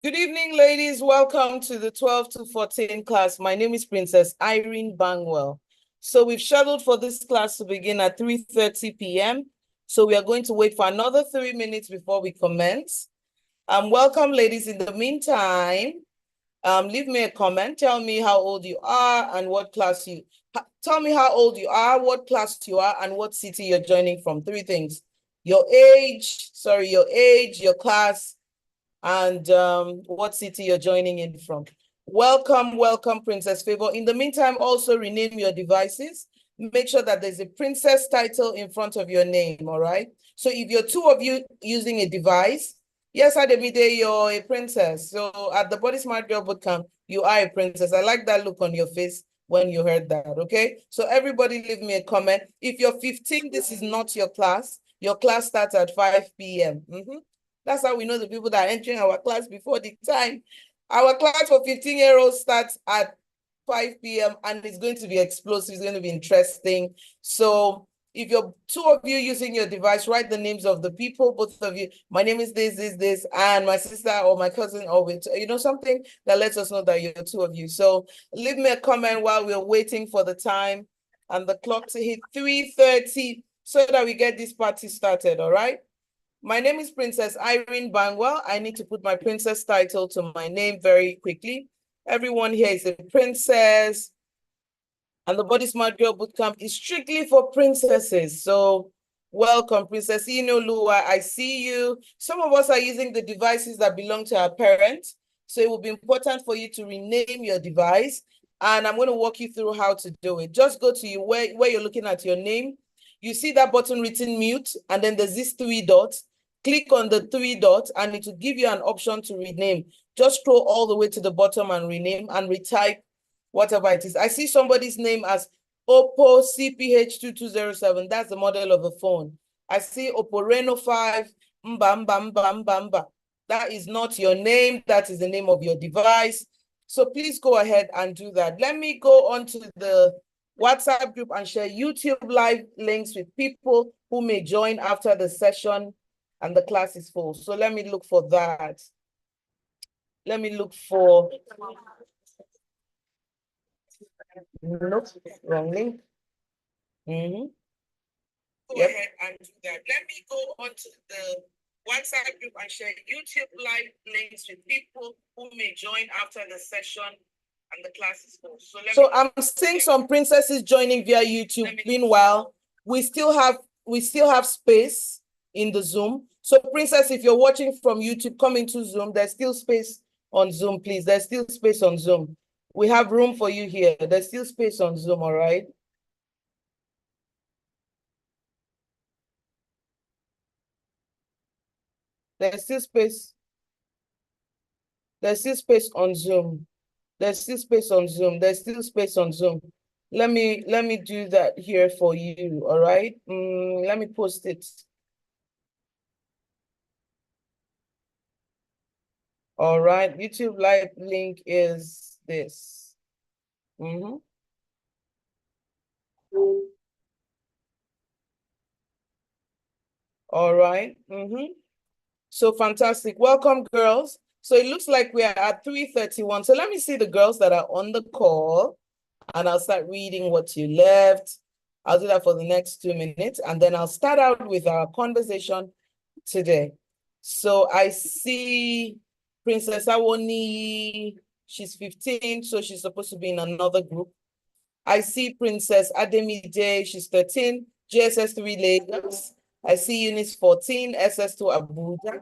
Good evening, ladies. Welcome to the 12 to 14 class. My name is Princess Irene Bangwell. So we've scheduled for this class to begin at 3:30 p.m. So we are going to wait for another 3 minutes before we commence. Welcome, ladies. In the meantime, leave me a comment. Tell me how old you are and what class you... Tell me how old you are, what class you are, and what city you're joining from. 3 things. Your age, your class, and what city you're joining in from. Welcome, Princess Favor. In the meantime, also rename your devices. Make sure that there's a princess title in front of your name, all right? So if you're 2 of you using a device, yes, Ademide, you're a princess. So at the Body Smart Girl Bootcamp, you are a princess. I like that look on your face when you heard that, okay? So everybody leave me a comment. If you're 15, this is not your class. Your class starts at 5 p.m. That's how we know the people that are entering our class before the time. Our class for 15-year-olds starts at 5 p.m. and it's going to be explosive. It's going to be interesting. So if you're 2 of you using your device, write the names of the people, both of you. My name is this, and my sister or my cousin, or something that lets us know that you're 2 of you. So leave me a comment while we're waiting for the time and the clock to hit 3:30 so that we get this party started, all right? My name is Princess Irene Bangwell. I need to put my princess title to my name very quickly. Everyone here is a princess. And the Body Smart Girl Bootcamp is strictly for princesses. So welcome, Princess Inolua. I see you. Some of us are using the devices that belong to our parents. So it will be important for you to rename your device. And I'm going to walk you through how to do it. Just go to where you're looking at your name. You see that button written mute, and then there's these 3 dots. Click on the 3 dots, and it will give you an option to rename. Just scroll all the way to the bottom and rename and retype whatever it is. I see somebody's name as Oppo CPH2207. That's the model of the phone. I see Oppo Reno 5. Mba. That is not your name. That is the name of your device. So please go ahead and do that. Let me go on to the WhatsApp group and share YouTube live links with people who may join after the session and the class is full. So let me look for that. Let me look for... Nope, wrong link. Go ahead and do that. Let me go on to the WhatsApp group and share YouTube live links with people who may join after the session and the class is full. So I'm seeing some princesses joining via YouTube. Meanwhile, we still have space in the Zoom. So princess, if you're watching from YouTube, come into Zoom. There's still space on Zoom, please. There's still space on Zoom. We have room for you here. There's still space on Zoom, all right? There's still space. There's still space on Zoom. There's still space on Zoom. There's still space on Zoom. Let me do that here for you, all right? Let me post it. All right, YouTube live link is this. All right. So fantastic. Welcome, girls. So it looks like we are at 3:31. So let me see the girls that are on the call, and I'll start reading what you left. I'll do that for the next 2 minutes, and then I'll start out with our conversation today. So I see Princess Awoni. She's 15, so she's supposed to be in another group. I see Princess Ademide. She's 13, JSS 3 Lagos. I see Eunice 14, SS2 Abuja.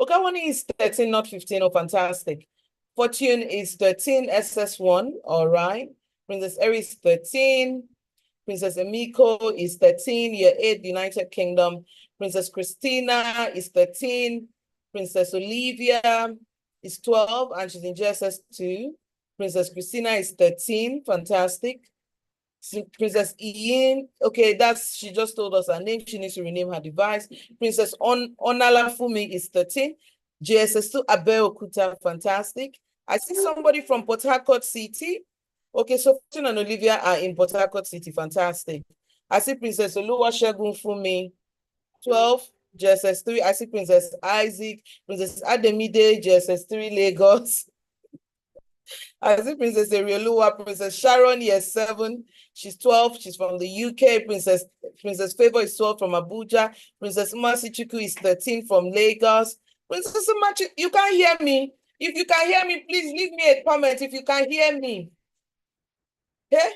Okawani is 13, not 15. Oh, fantastic. Fortune is 13, SS1. All right. Princess Eri is 13. Princess Emiko is 13, year 8, United Kingdom. Princess Christina is 13. Princess Olivia is 12, and she's in JSS 2. Princess Christina is 13. Fantastic. Princess Ian, okay, she just told us her name. She needs to rename her device. Princess Onalafumi is 13. JSS2 Abeokuta, fantastic. I see somebody from Port Harcourt City. Okay, so Fortune and Olivia are in Port Harcourt City, fantastic. I see Princess Oluwasegun Fumi, 12. JSS3. I see Princess Isaac, Princess Ademide, JSS3 Lagos. I see Princess Erioluwa, Princess Sharon, year 7. She's 12. She's from the UK. Princess Favor is 12 from Abuja. Princess Masichuku is 13 from Lagos. Princess Machi, you can't hear me. If you can hear me, please leave me a comment if you can hear me. Okay?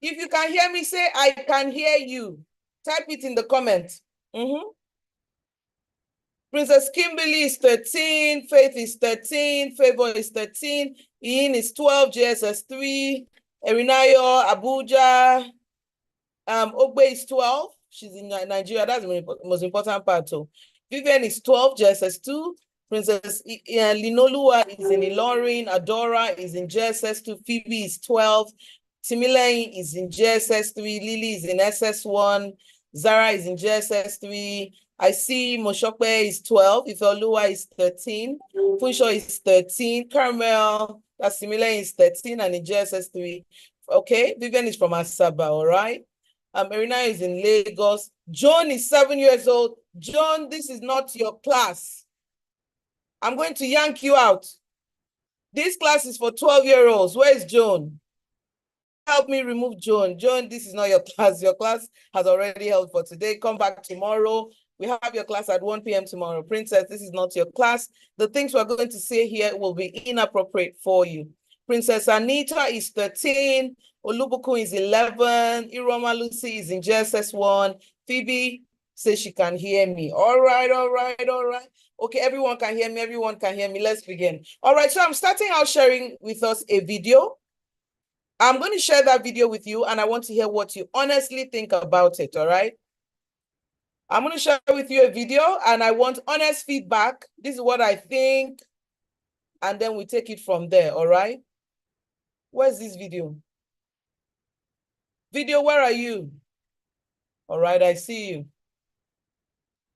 If you can hear me, say, I can hear you. Type it in the comment. Princess Kimberly is 13, Faith is 13, Favor is 13, Ian is 12, JSS3, Erinayo, Abuja, Ogbe is 12. She's in Nigeria. That's the most important part too. Vivian is 12, JSS2. Princess Linolua is in Ilorin. Adora is in JSS2. Phoebe is 12. Timilein is in JSS3. Lily is in SS1. Zara is in JSS3. I see Moshokwe is 12. Ifeoluwa is 13. Funsho is 13. Carmel, that's Timilein is 13 and in JSS3. Okay, Vivian is from Asaba, all right? Marina is in Lagos. John is 7 years old. John, this is not your class. I'm going to yank you out. This class is for 12-year-olds. Where is John? Help me remove John. John, this is not your class. Your class has already held for today. Come back tomorrow. We have your class at 1 p.m. tomorrow. Princess, this is not your class. The things we're going to say here will be inappropriate for you. Princess Anita is 13. Olubuku is 11. Iroma Lucy is in JSS1. Phoebe says she can hear me. All right. Okay, everyone can hear me. Everyone can hear me. Let's begin. All right, so I'm starting out sharing with us a video. I'm going to share that video with you, and I want to hear what you honestly think about it, all right? I'm going to share with you a video, and I want honest feedback. This is what I think, and then we take it from there, all right? Where's this video? Video, where are you? All right, I see you.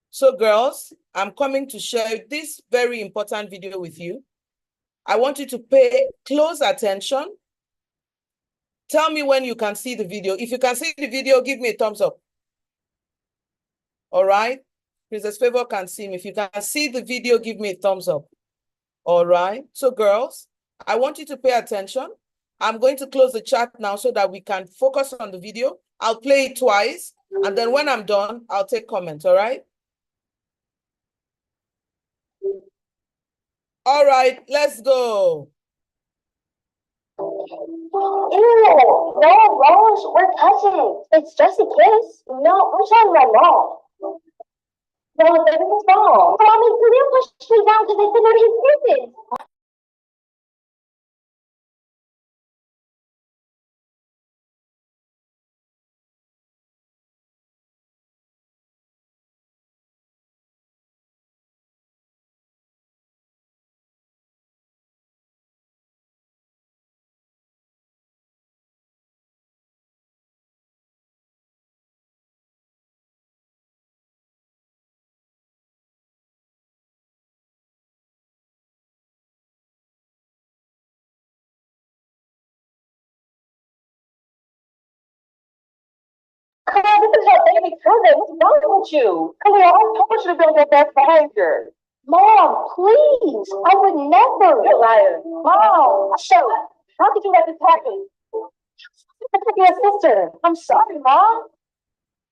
So, girls, I'm coming to share this very important video with you. I want you to pay close attention. Tell me when you can see the video. If you can see the video, give me a thumbs up. All right? Princess Favor can see me. If you can see the video, give me a thumbs up. All right? So, girls, I want you to pay attention. I'm going to close the chat now so that we can focus on the video. I'll play it twice, and then when I'm done, I'll take comments, all right? All right, let's go. Ew, no, Rose, we're cousins. It's just a kiss. No, I'm talking about mom. No, that is wrong. Mommy, you didn't push me down because I said no to his kisses. Come on, this is your baby cousin. What's wrong with you? Come on, I told you to build your best behavior. Mom, please. I would never. You're lying. Mom, shut up. How could you let this happen? I could be a sister. I'm sorry, Mom.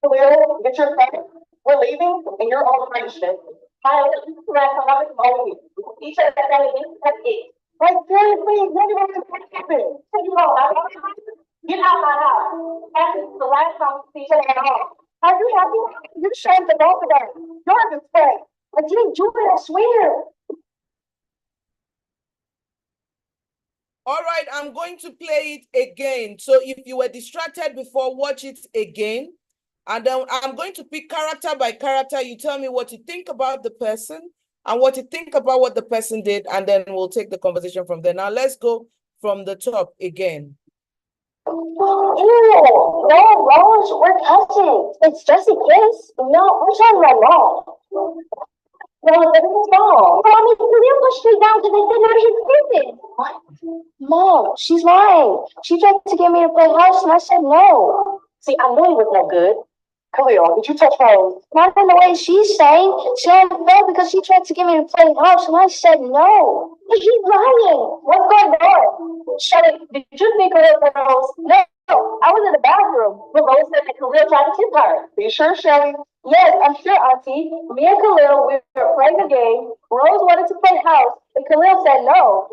Clear, get your friend. We're leaving, and you're all punishment. Hi, you can come over here. Each of that that's it. Like, seriously, what do you want to happen? You know, get out of my house. After the last time we see each other at all. Are you happy? You shamed the both of them. You're a mistake. I didn't do it, I swear. All right, I'm going to play it again. So if you were distracted before, watch it again. And then I'm going to pick character by character. You tell me what you think about the person and what you think about what the person did, and then we'll take the conversation from there. Now let's go from the top again. Ew, no, Rose, we're cousins. It's just a kiss. No, I'm talking about mom. No, that is wrong. Mommy, you didn't push me down because I said no to his kisses. What? Mom, she's lying. She tried to get me to play house and I said no. See, I knew he was no good. Khalil, did you touch Rose? Not in the way she's saying. She only fell because she tried to get me to play house, and I said no. He's lying. What's going on? Shelly, did you think Khalil said Rose? No, I was in the bathroom when Rose said that Khalil tried to kiss her. Are you sure, Shelly? Yes, I'm sure, Auntie. Me and Khalil, we were playing a game. Rose wanted to play house, and Khalil said no.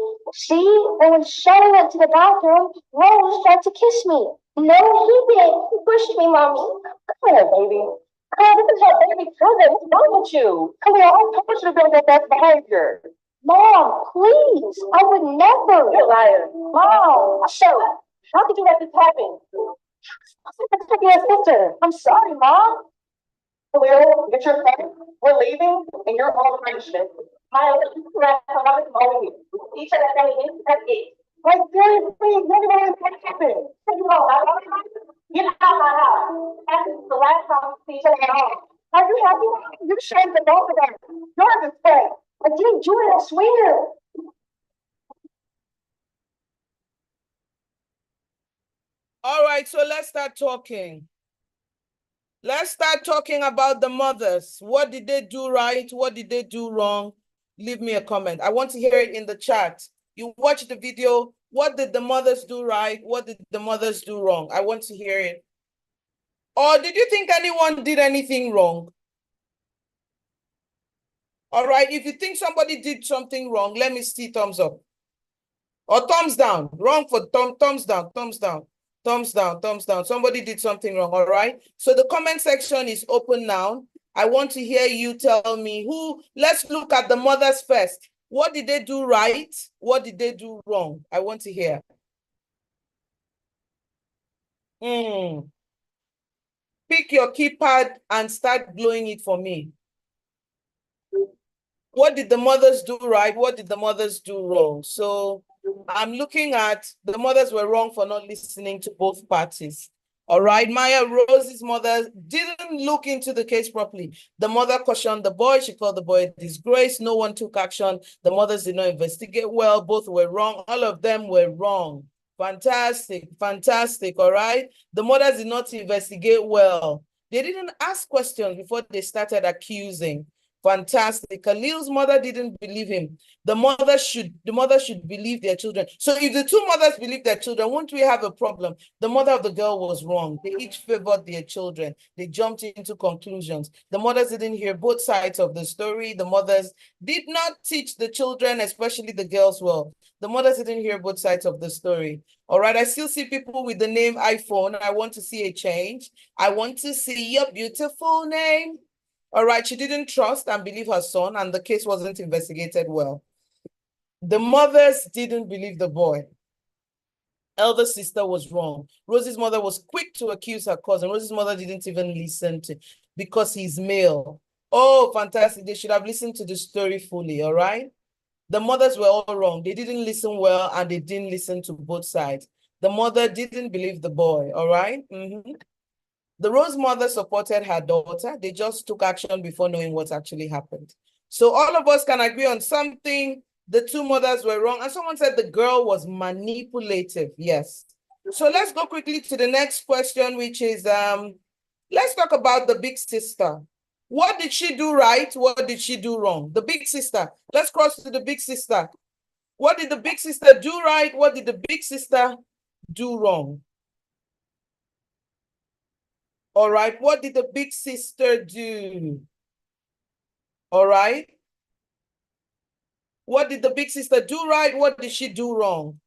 And when Shelly went to the bathroom, Rose tried to kiss me. No, he didn't. He pushed me, Mommy. Come here, baby. Come this is your baby cousin. What's wrong with you? Come here, I told you to be on your best behavior. Mom, please. I would never. You're a liar. Mom, Shelly, how could you let this happen? I'm taking your sister. I'm sorry, Mom. Khalil, get your friend. We're leaving, and you're all punishment. My last time I was over here. Each of that thing, that's it. Like, seriously, nobody what happened. Get out of my house. That's the last time we see each other at all. Are you happy? You shamed the both of them. You're the same. I didn't do it, I swear. All right, so let's start talking. Let's start talking about the mothers. What did they do right? What did they do wrong? Leave me a comment. I want to hear it in the chat. You watch the video. What did the mothers do right? What did the mothers do wrong? I want to hear it. Or did you think anyone did anything wrong? All right, if you think somebody did something wrong, let me see thumbs up. Or thumbs down. Wrong for thumbs down, thumbs down. Thumbs down, thumbs down. Somebody did something wrong, all right? So the comment section is open now. I want to hear you tell me who, let's look at the mothers first. What did they do right? What did they do wrong? I want to hear. Pick your keypad and start blowing it for me. What did the mothers do right? What did the mothers do wrong? So I'm looking at the mothers were wrong for not listening to both parties. All right, Maya Rose's mother didn't look into the case properly. The mother cautioned the boy. She called the boy a disgrace. No one took action. The mothers did not investigate well. Both were wrong. All of them were wrong. Fantastic, fantastic, all right? The mothers did not investigate well. They didn't ask questions before they started accusing. Fantastic. Khalil's mother didn't believe him. The mother should believe their children. So if the two mothers believe their children, won't we have a problem? The mother of the girl was wrong. They each favored their children. They jumped into conclusions. The mothers didn't hear both sides of the story. The mothers did not teach the children, especially the girls, well. The mothers didn't hear both sides of the story. All right, I still see people with the name iPhone. I want to see a change. I want to see your beautiful name. All right, she didn't trust and believe her son, and the case wasn't investigated well. The mothers didn't believe the boy. Elder sister was wrong. Rosie's mother was quick to accuse her cousin. Rosie's mother didn't even listen to because he's male. Oh, fantastic. They should have listened to the story fully, all right? The mothers were all wrong. They didn't listen well, and they didn't listen to both sides. The mother didn't believe the boy, all right? The Rose mother supported her daughter. They just took action before knowing what actually happened. So all of us can agree on something. The two mothers were wrong. And someone said the girl was manipulative. Yes. So let's go quickly to the next question, which is, let's talk about the big sister. What did she do right? What did she do wrong? The big sister. Let's cross to the big sister. What did the big sister do right? What did the big sister do wrong? All right, what did the big sister do? All right. What did the big sister do right? What did she do wrong?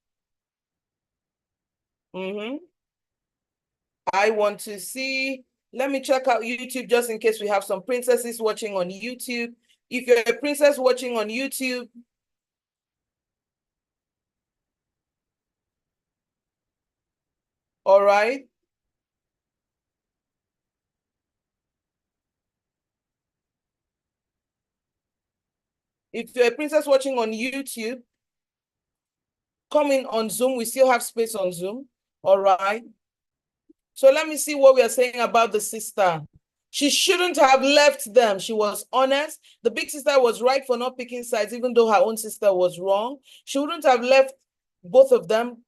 I want to see. Let me check out YouTube just in case we have some princesses watching on YouTube. If you're a princess watching on YouTube, all right. If you're a princess watching on YouTube, come in on Zoom. We still have space on Zoom. All right. So let me see what we are saying about the sister. She shouldn't have left them. She was honest. The big sister was right for not picking sides, even though her own sister was wrong. She wouldn't have left both of them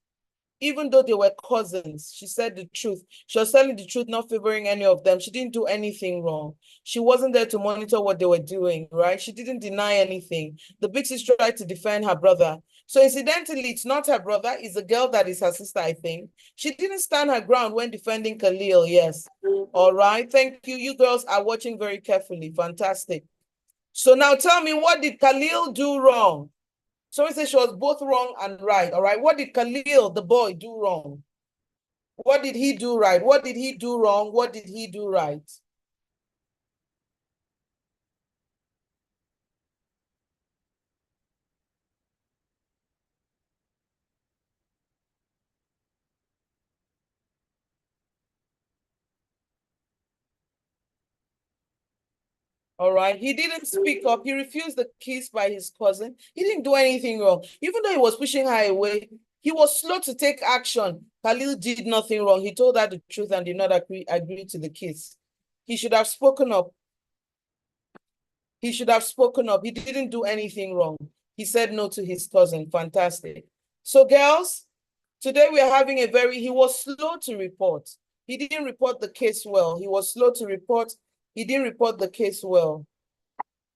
even though they were cousins, she said the truth. She was telling the truth, not favoring any of them. She didn't do anything wrong. She wasn't there to monitor what they were doing, right? She didn't deny anything. The big sister tried to defend her brother. So incidentally, it's not her brother, it's a girl that is her sister, I think. She didn't stand her ground when defending Khalil, yes. All right, thank you. You girls are watching very carefully. Fantastic. So now tell me, what did Khalil do wrong? Someone said she was both wrong and right. All right. What did Khalil, the boy, do wrong? What did he do right? What did he do wrong? What did he do right? All right. He didn't speak up. He refused the kiss by his cousin. He didn't do anything wrong. Even though he was pushing her away, he was slow to take action. Khalil did nothing wrong. He told her the truth and did not agree to the kiss. He should have spoken up. He should have spoken up. He didn't do anything wrong. He said no to his cousin. Fantastic. So girls, today we are having he was slow to report. He didn't report the case well. He was slow to report. He didn't report the case well.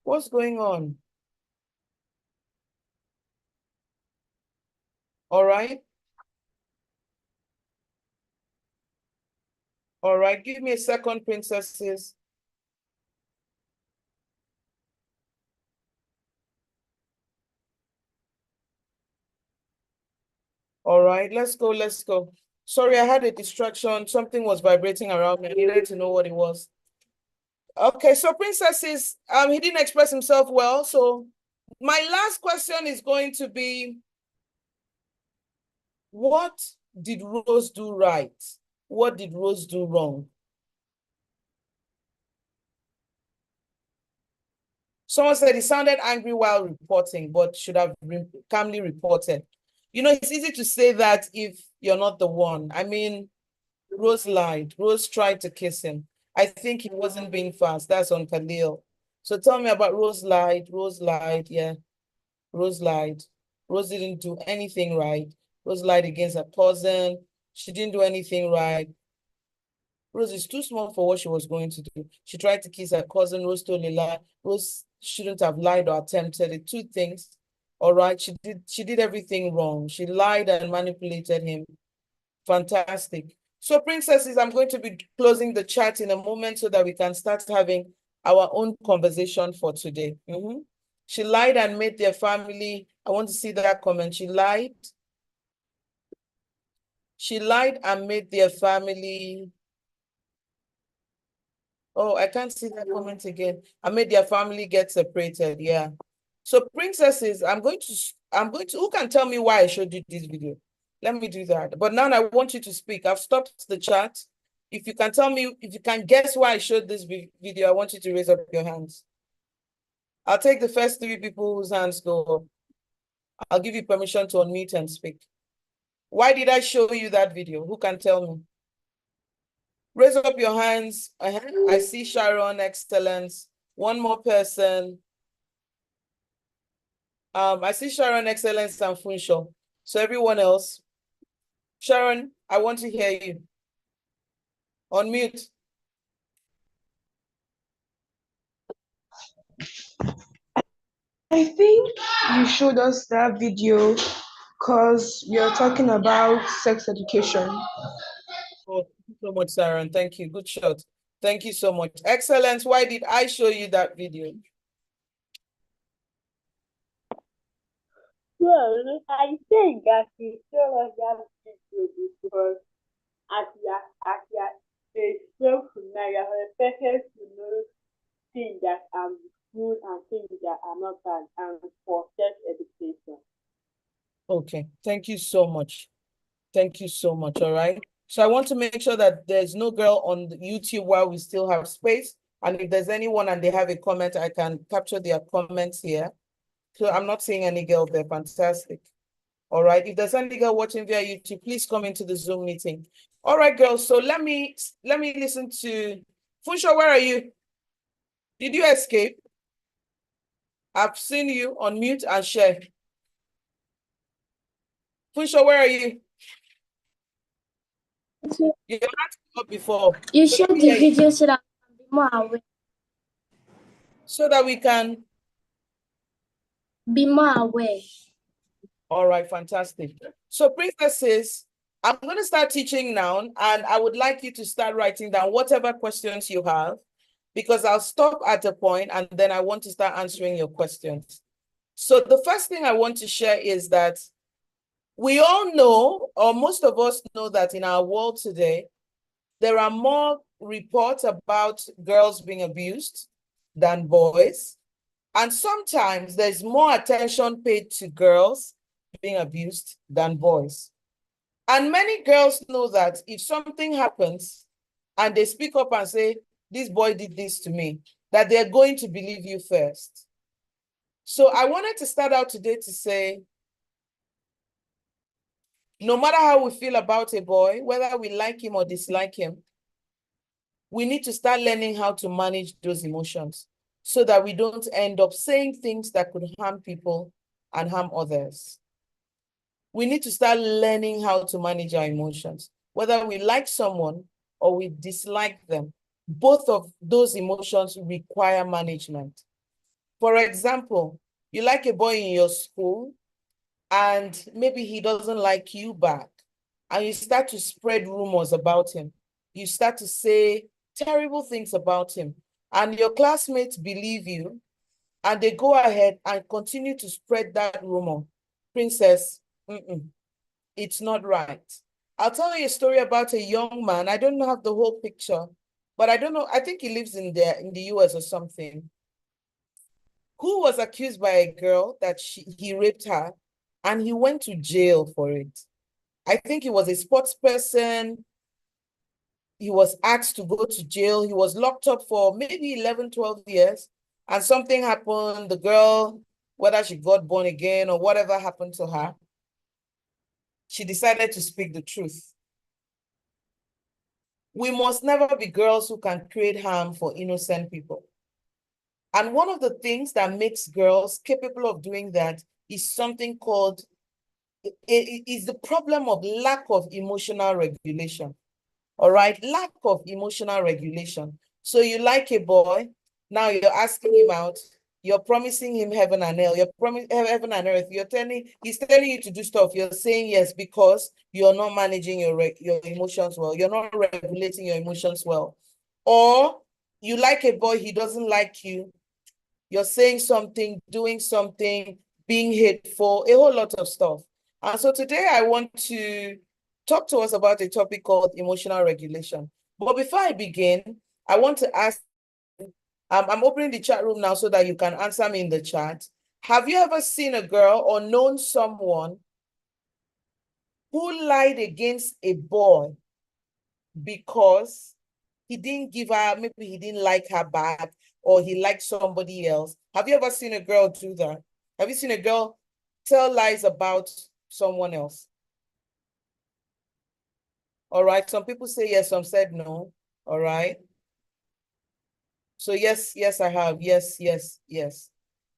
What's going on? All right. All right. Give me a second, princesses. All right. Let's go. Let's go. Sorry, I had a distraction. Something was vibrating around me. I needed to know what it was. Okay, so princesses, he didn't express himself well. So my last question is going to be, what did Rose do right? What did Rose do wrong? Someone said he sounded angry while reporting, but should have calmly reported. You know, it's easy to say that if you're not the one. I mean, Rose lied. Rose tried to kiss him. I think he wasn't being fast. That's on Khalil. So tell me about Rose lied. Rose lied. Yeah, Rose lied. Rose didn't do anything right. Rose lied against her cousin. She didn't do anything right. Rose is too small for what she was going to do. She tried to kiss her cousin. Rose told a lie. Rose shouldn't have lied or attempted it. Two things. All right. She did everything wrong. She lied and manipulated him. Fantastic. So, princesses, I'm going to be closing the chat in a moment so that we can start having our own conversation for today. She lied and made their family. I want to see that comment. She lied. She lied and made their family. Oh, I can't see that comment again. I made their family get separated. Yeah. So, princesses, who can tell me why I showed you this video? Let me do that. But now I want you to speak. I've stopped the chat. If you can tell me, if you can guess why I showed this video, I want you to raise up your hands. I'll take the first three people whose hands go up. I'll give you permission to unmute and speak. Why did I show you that video? Who can tell me? Raise up your hands. I see Sharon, excellence. One more person. I see Sharon, excellence, and Funsho. So everyone else. Sharon, I want to hear you. Unmute. I think you showed us that video because we are talking about sex education. Oh, thank you so much, Sharon. Thank you. Good shot. Thank you so much. Excellence. Why did I show you that video? Well, I think that he showed us that video because as you are a self-familiar, a person to know things that are good and things that are not bad, and for sex education. Okay. Thank you so much. Thank you so much. All right. So I want to make sure that there's no girl on the YouTube while we still have space. And if there's anyone and they have a comment, I can capture their comments here. So I'm not seeing any girl there. Fantastic. All right. If there's any girl watching via YouTube, please come into the Zoom meeting. All right, girls. So let me listen to Funsho. Where are you? Did you escape? I've seen you on mute and share. Funsho, where are you? Your hand came up before. You So share let me the hear you. video so that I can be more aware. So that we can. Be more aware. All right, fantastic. So princesses, I'm going to start teaching now, and I would like you to start writing down whatever questions you have, because I'll stop at a point and then I want to start answering your questions. So the first thing I want to share is that we all know, or most of us know, that in our world today, there are more reports about girls being abused than boys. And sometimes there's more attention paid to girls being abused than boys. And many girls know that if something happens and they speak up and say, this boy did this to me, that they're going to believe you first. So I wanted to start out today to say, no matter how we feel about a boy, whether we like him or dislike him, we need to start learning how to manage those emotions so that we don't end up saying things that could harm people and harm others. We need to start learning how to manage our emotions, whether we like someone or we dislike them. Both of those emotions require management. For example, you like a boy in your school and maybe he doesn't like you back, and you start to spread rumors about him. You start to say terrible things about him, and your classmates believe you, and they go ahead and continue to spread that rumor. Princess, it's not right. I'll tell you a story about a young man. I don't have the whole picture, but I don't know. I think he lives in the US or something, who was accused by a girl that he raped her, and he went to jail for it. I think he was a sports person. He was asked to go to jail. He was locked up for maybe 11, 12 years. And something happened. The girl, whether she got born again or whatever happened to her, she decided to speak the truth. We must never be girls who can create harm for innocent people. And one of the things that makes girls capable of doing that is something called, is the problem of lack of emotional regulation. All right, lack of emotional regulation. So you like a boy, now you're asking him out, you're promising him heaven and hell, you're promising heaven and earth, he's telling you to do stuff, you're saying yes because you're not managing your emotions well, you're not regulating your emotions well. Or you like a boy, he doesn't like you, you're saying something, doing something, being hateful, a whole lot of stuff. And so today I want to talk to us about a topic called emotional regulation. But before I begin, I want to ask, I'm opening the chat room now so that you can answer me in the chat. Have you ever seen a girl or known someone who lied against a boy because he didn't give her, maybe he didn't like her back, or he liked somebody else? Have you ever seen a girl do that? Have you seen a girl tell lies about someone else? All right, some people say yes, some said no. All right. So yes, yes, I have. Yes, yes, yes,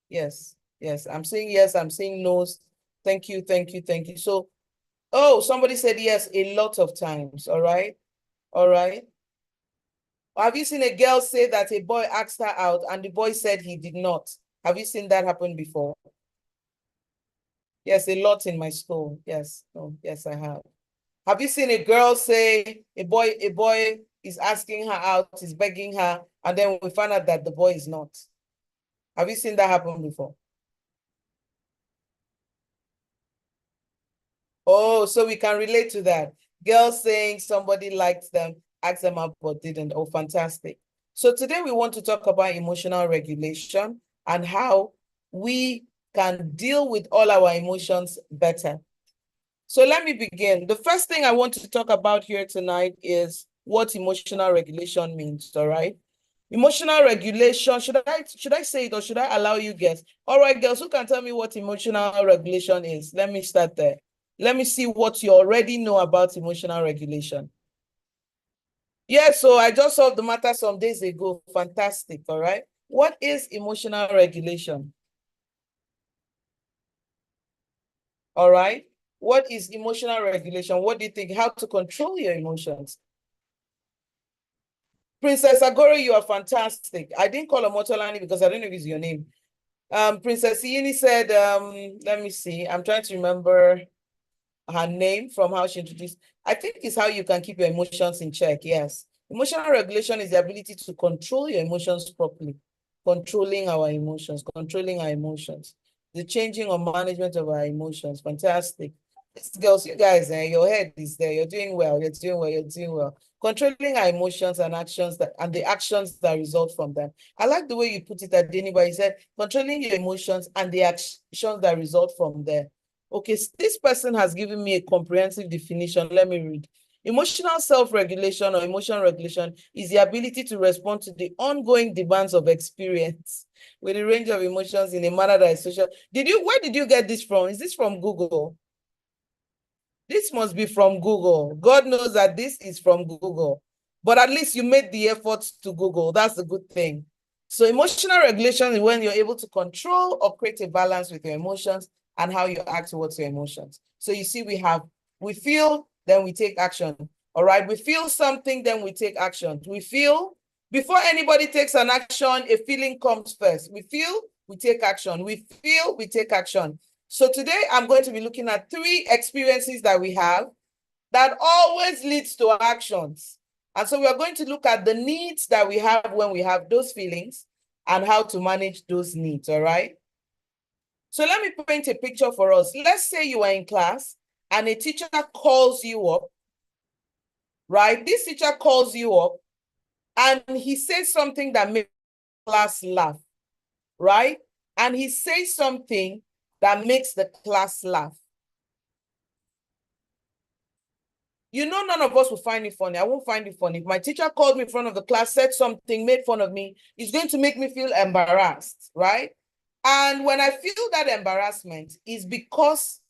yes, yes. I'm saying yes, I'm saying no's. Thank you, thank you, thank you. So, oh, somebody said yes a lot of times. All right, all right. Have you seen a girl say that a boy asked her out and the boy said he did not? Have you seen that happen before? Yes, a lot in my school. Yes, oh, yes, I have. Have you seen a girl say a boy is asking her out, is begging her, and then we find out that the boy is not? Have you seen that happen before? Oh, so we can relate to that. Girls saying somebody liked them, asked them out, but didn't. Oh, fantastic. So today we want to talk about emotional regulation and how we can deal with all our emotions better. So let me begin. The first thing I want to talk about here tonight is what emotional regulation means, all right? Emotional regulation, should I say it or should I allow you guess? All right, girls, who can tell me what emotional regulation is? Let me start there. Let me see what you already know about emotional regulation. Yeah, so I just solved the matter some days ago. Fantastic, all right? What is emotional regulation? All right. What is emotional regulation? What do you think? How to control your emotions? Princess Agoro, you are fantastic. I didn't call her Motolani because I don't know if it's your name. Princess Iini said, let me see. I'm trying to remember her name from how she introduced. I think it's how you can keep your emotions in check. Yes. Emotional regulation is the ability to control your emotions properly. Controlling our emotions, controlling our emotions. The changing or management of our emotions. Fantastic. Girls, you guys, your head is there. You're doing well. You're doing well. You're doing well. Controlling our emotions and actions and the actions that result from them. I like the way you put it at the anybody said controlling your emotions and the actions that result from there. Okay, this person has given me a comprehensive definition. Let me read. Emotional self-regulation or emotion regulation is the ability to respond to the ongoing demands of experience with a range of emotions in a manner that is social. Where did you get this from? Is this from Google? This must be from Google. God knows that this is from Google. But at least you made the effort to Google. That's a good thing. So emotional regulation is when you're able to control or create a balance with your emotions and how you act towards your emotions. So you see, we feel, then we take action. All right, we feel something, then we take action. We feel, before anybody takes an action, a feeling comes first. We feel, we take action. We feel, we take action. So today I'm going to be looking at 3 experiences that we have that always leads to actions. And so we are going to look at the needs that we have when we have those feelings and how to manage those needs, all right? So let me paint a picture for us. Let's say you are in class and a teacher calls you up, right? This teacher calls you up and he says something that makes the class laugh, right? And he says something that makes the class laugh. You know, none of us will find it funny. I won't find it funny. If my teacher called me in front of the class, said something, made fun of me, it's going to make me feel embarrassed, right? And when I feel that embarrassment, is because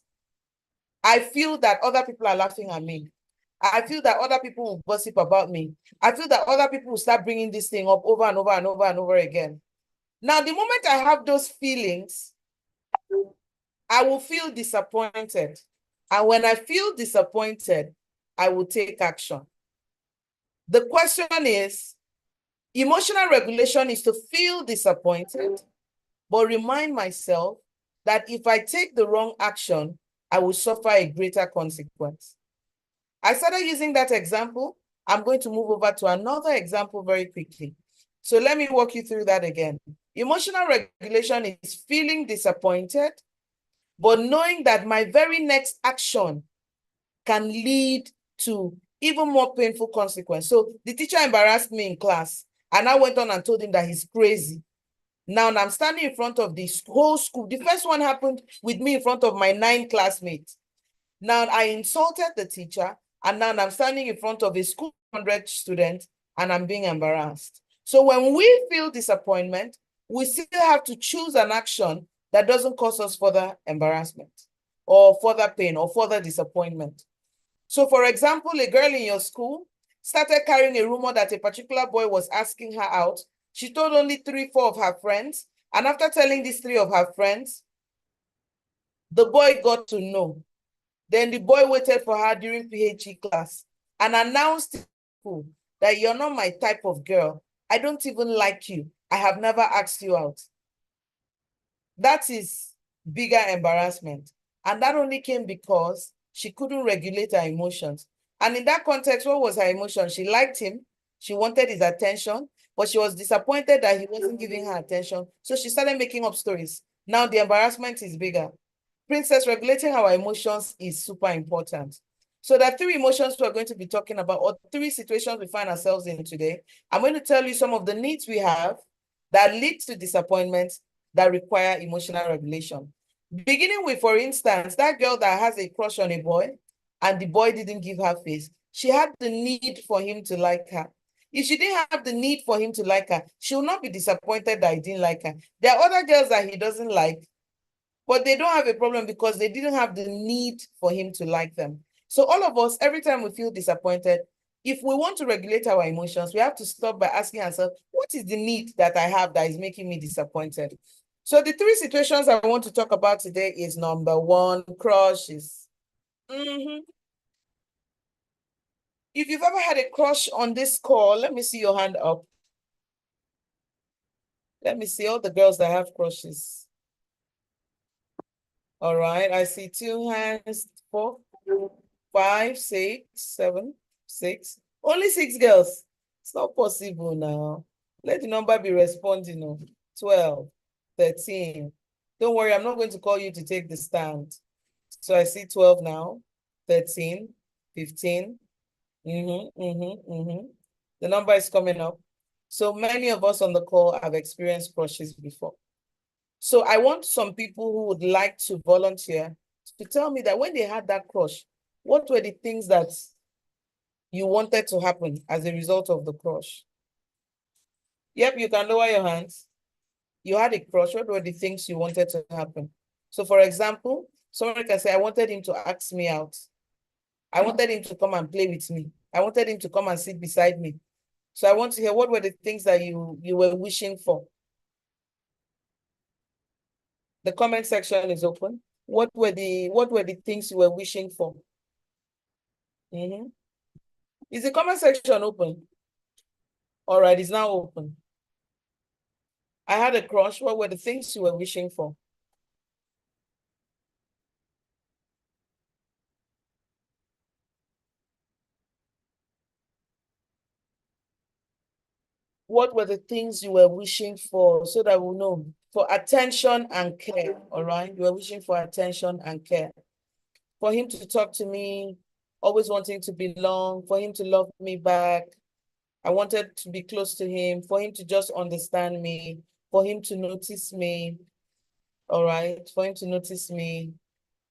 I feel that other people are laughing at me. I feel that other people will gossip about me. I feel that other people will start bringing this thing up over and over and over and over again. Now, the moment I have those feelings, I will feel disappointed. And when I feel disappointed, I will take action. The question is, emotional regulation is to feel disappointed, but remind myself that if I take the wrong action, I will suffer a greater consequence. I started using that example. I'm going to move over to another example very quickly. So let me walk you through that again. Emotional regulation is feeling disappointed, but knowing that my very next action can lead to even more painful consequence. So the teacher embarrassed me in class, and I went on and told him that he's crazy. Now I'm standing in front of this whole school. The first one happened with me in front of my 9 classmates. Now I insulted the teacher, and now I'm standing in front of a school of 100 students, and I'm being embarrassed. So when we feel disappointment, we still have to choose an action that doesn't cause us further embarrassment or further pain or further disappointment. So for example, a girl in your school started carrying a rumor that a particular boy was asking her out. She told only 3, 4 of her friends. And after telling these 3 of her friends, the boy got to know. Then the boy waited for her during PHE class and announced to school that you're not my type of girl. I don't even like you. I have never asked you out. That is bigger embarrassment. And that only came because she couldn't regulate her emotions. And in that context, what was her emotion? She liked him. She wanted his attention, but she was disappointed that he wasn't giving her attention. So she started making up stories. Now the embarrassment is bigger. Princess, regulating our emotions is super important. So there are 3 emotions we're going to be talking about, or 3 situations we find ourselves in today. I'm going to tell you some of the needs we have that lead to disappointment that require emotional regulation. Beginning with, for instance, that girl that has a crush on a boy and the boy didn't give her face. She had the need for him to like her. If she didn't have the need for him to like her, she will not be disappointed that he didn't like her. There are other girls that he doesn't like, but they don't have a problem because they didn't have the need for him to like them. So all of us, every time we feel disappointed, if we want to regulate our emotions, we have to stop by asking ourselves, what is the need that I have that is making me disappointed? So the 3 situations I want to talk about today is number 1, crushes. Mm-hmm. If you've ever had a crush on this call, let me see your hand up. Let me see all the girls that have crushes. All right, I see 2 hands, 4, 5, 6, 7, 6. Only 6 girls. It's not possible now. Let the number be responding. Oh. 12, 13. Don't worry, I'm not going to call you to take the stand. So I see 12 now, 13, 15. The number is coming up. So many of us on the call have experienced crushes before. So I want some people who would like to volunteer to tell me that when they had that crush, what were the things that you wanted to happen as a result of the crush? Yep, you can lower your hands. You had a crush. What were the things you wanted to happen? So for example, someone can say, I wanted him to ask me out. I wanted him to come and play with me. I wanted him to come and sit beside me. So I want to hear what were the things that you were wishing for. The comment section is open. What were the things you were wishing for? Is the comment section open? All right, it's now open. I had a crush. What were the things you were wishing for? What were the things you were wishing for so that we'll know? For attention and care, all right? You were wishing for attention and care. For him to talk to me, always wanting to belong, for him to love me back. I wanted to be close to him, for him to just understand me, for him to notice me, all right? For him to notice me.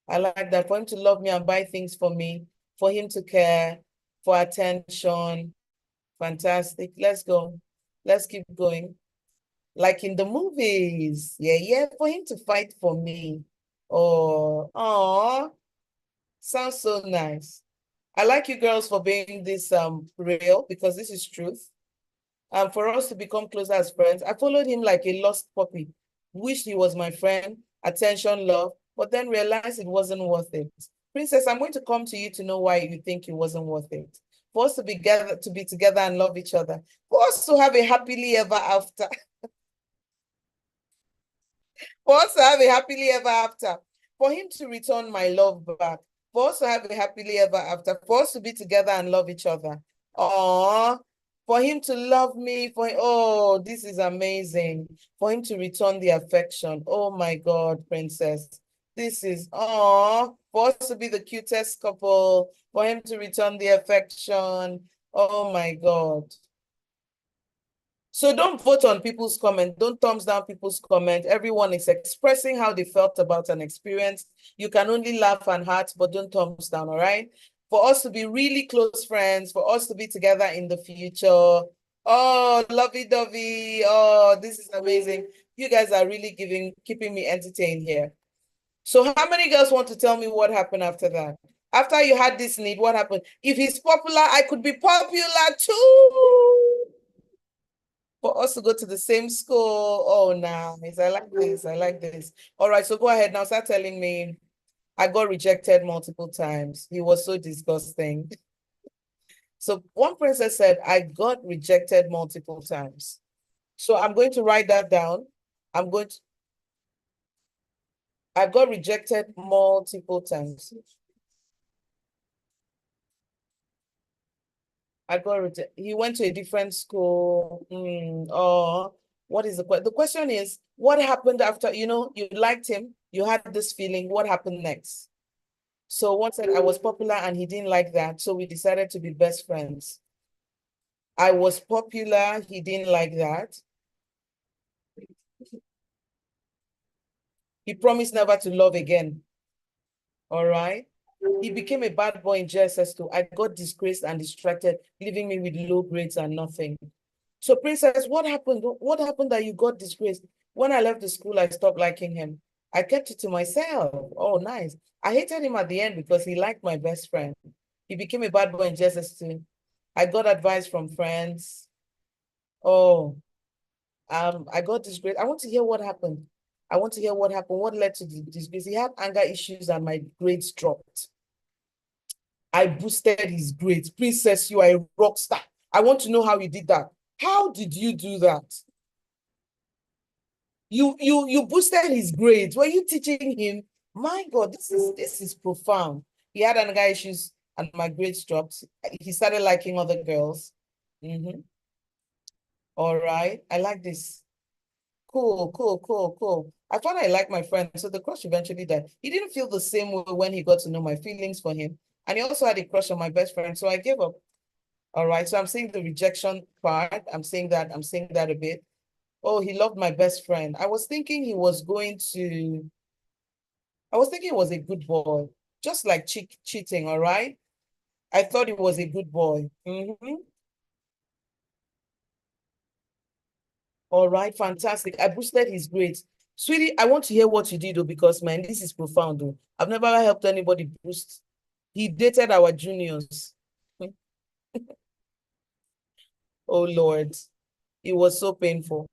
I like that. For him to love me and buy things for me, for him to care, for attention. Fantastic. Let's go. Let's keep going. Like in the movies. Yeah, yeah. For him to fight for me. Oh, sounds so nice. I like you girls for being this real because this is truth. For us to become closer as friends, I followed him like a lost puppy. Wished he was my friend, attention, love, but then realized it wasn't worth it. Princess, I'm going to come to you to know why you think it wasn't worth it. For us to be together and love each other. For us to have a happily ever after. For us to have a happily ever after. For him to return my love back. For us to have a happily ever after. For us to be together and love each other. Aww. For him to love me. Oh, this is amazing. For him to return the affection. Oh my God, princess. This is, for us to be the cutest couple. For him to return the affection. Oh my God. So don't vote on people's comment. Don't thumbs down people's comment. Everyone is expressing how they felt about an experience. You can only laugh and heart, but don't thumbs down, all right? For us to be really close friends, for us to be together in the future. Oh, lovey-dovey. Oh, this is amazing. You guys are really keeping me entertained here. So how many girls want to tell me what happened after that? After you had this need, what happened? If he's popular, I could be popular too. For us to go to the same school. Oh, nice. I like this. I like this. All right, so go ahead now. Start telling me. I got rejected multiple times. He was so disgusting. So one princess said, I got rejected multiple times. So I'm going to write that down. I got rejected multiple times. He went to a different school. What is the question? The question is, what happened after, you liked him, you had this feeling, what happened next? So one said I was popular and he didn't like that, so we decided to be best friends. I was popular, he didn't like that. He promised never to love again. All right. He became a bad boy in JSS2. I got disgraced and distracted, leaving me with low grades and nothing. So, Princess, what happened? What happened that you got disgraced? When I left the school, I stopped liking him. I kept it to myself. Oh, nice. I hated him at the end because he liked my best friend. He became a bad boy in JSS2. I got advice from friends. Oh, I got disgraced. I want to hear what happened. I want to hear what happened. What led to the disgrace? He had anger issues and my grades dropped. I boosted his grades. Princess, you are a rock star. I want to know how you did that. How did you do that? You boosted his grades. Were you teaching him? My God, this is profound. He had anger issues and my grades dropped. He started liking other girls. All right. I like this. Cool, cool, cool, cool. I thought I liked my friend, so the crush eventually died. He didn't feel the same way when he got to know my feelings for him. And he also had a crush on my best friend, so I gave up. All right, so I'm seeing the rejection part. I'm seeing that a bit. Oh, he loved my best friend. I was thinking he was a good boy, just like cheating, all right? I thought he was a good boy. All right, fantastic. I boosted his grades. Sweetie, I want to hear what you did, though, because, man, this is profound, though. I've never helped anybody boost. He dated our juniors. Oh, Lord. It was so painful.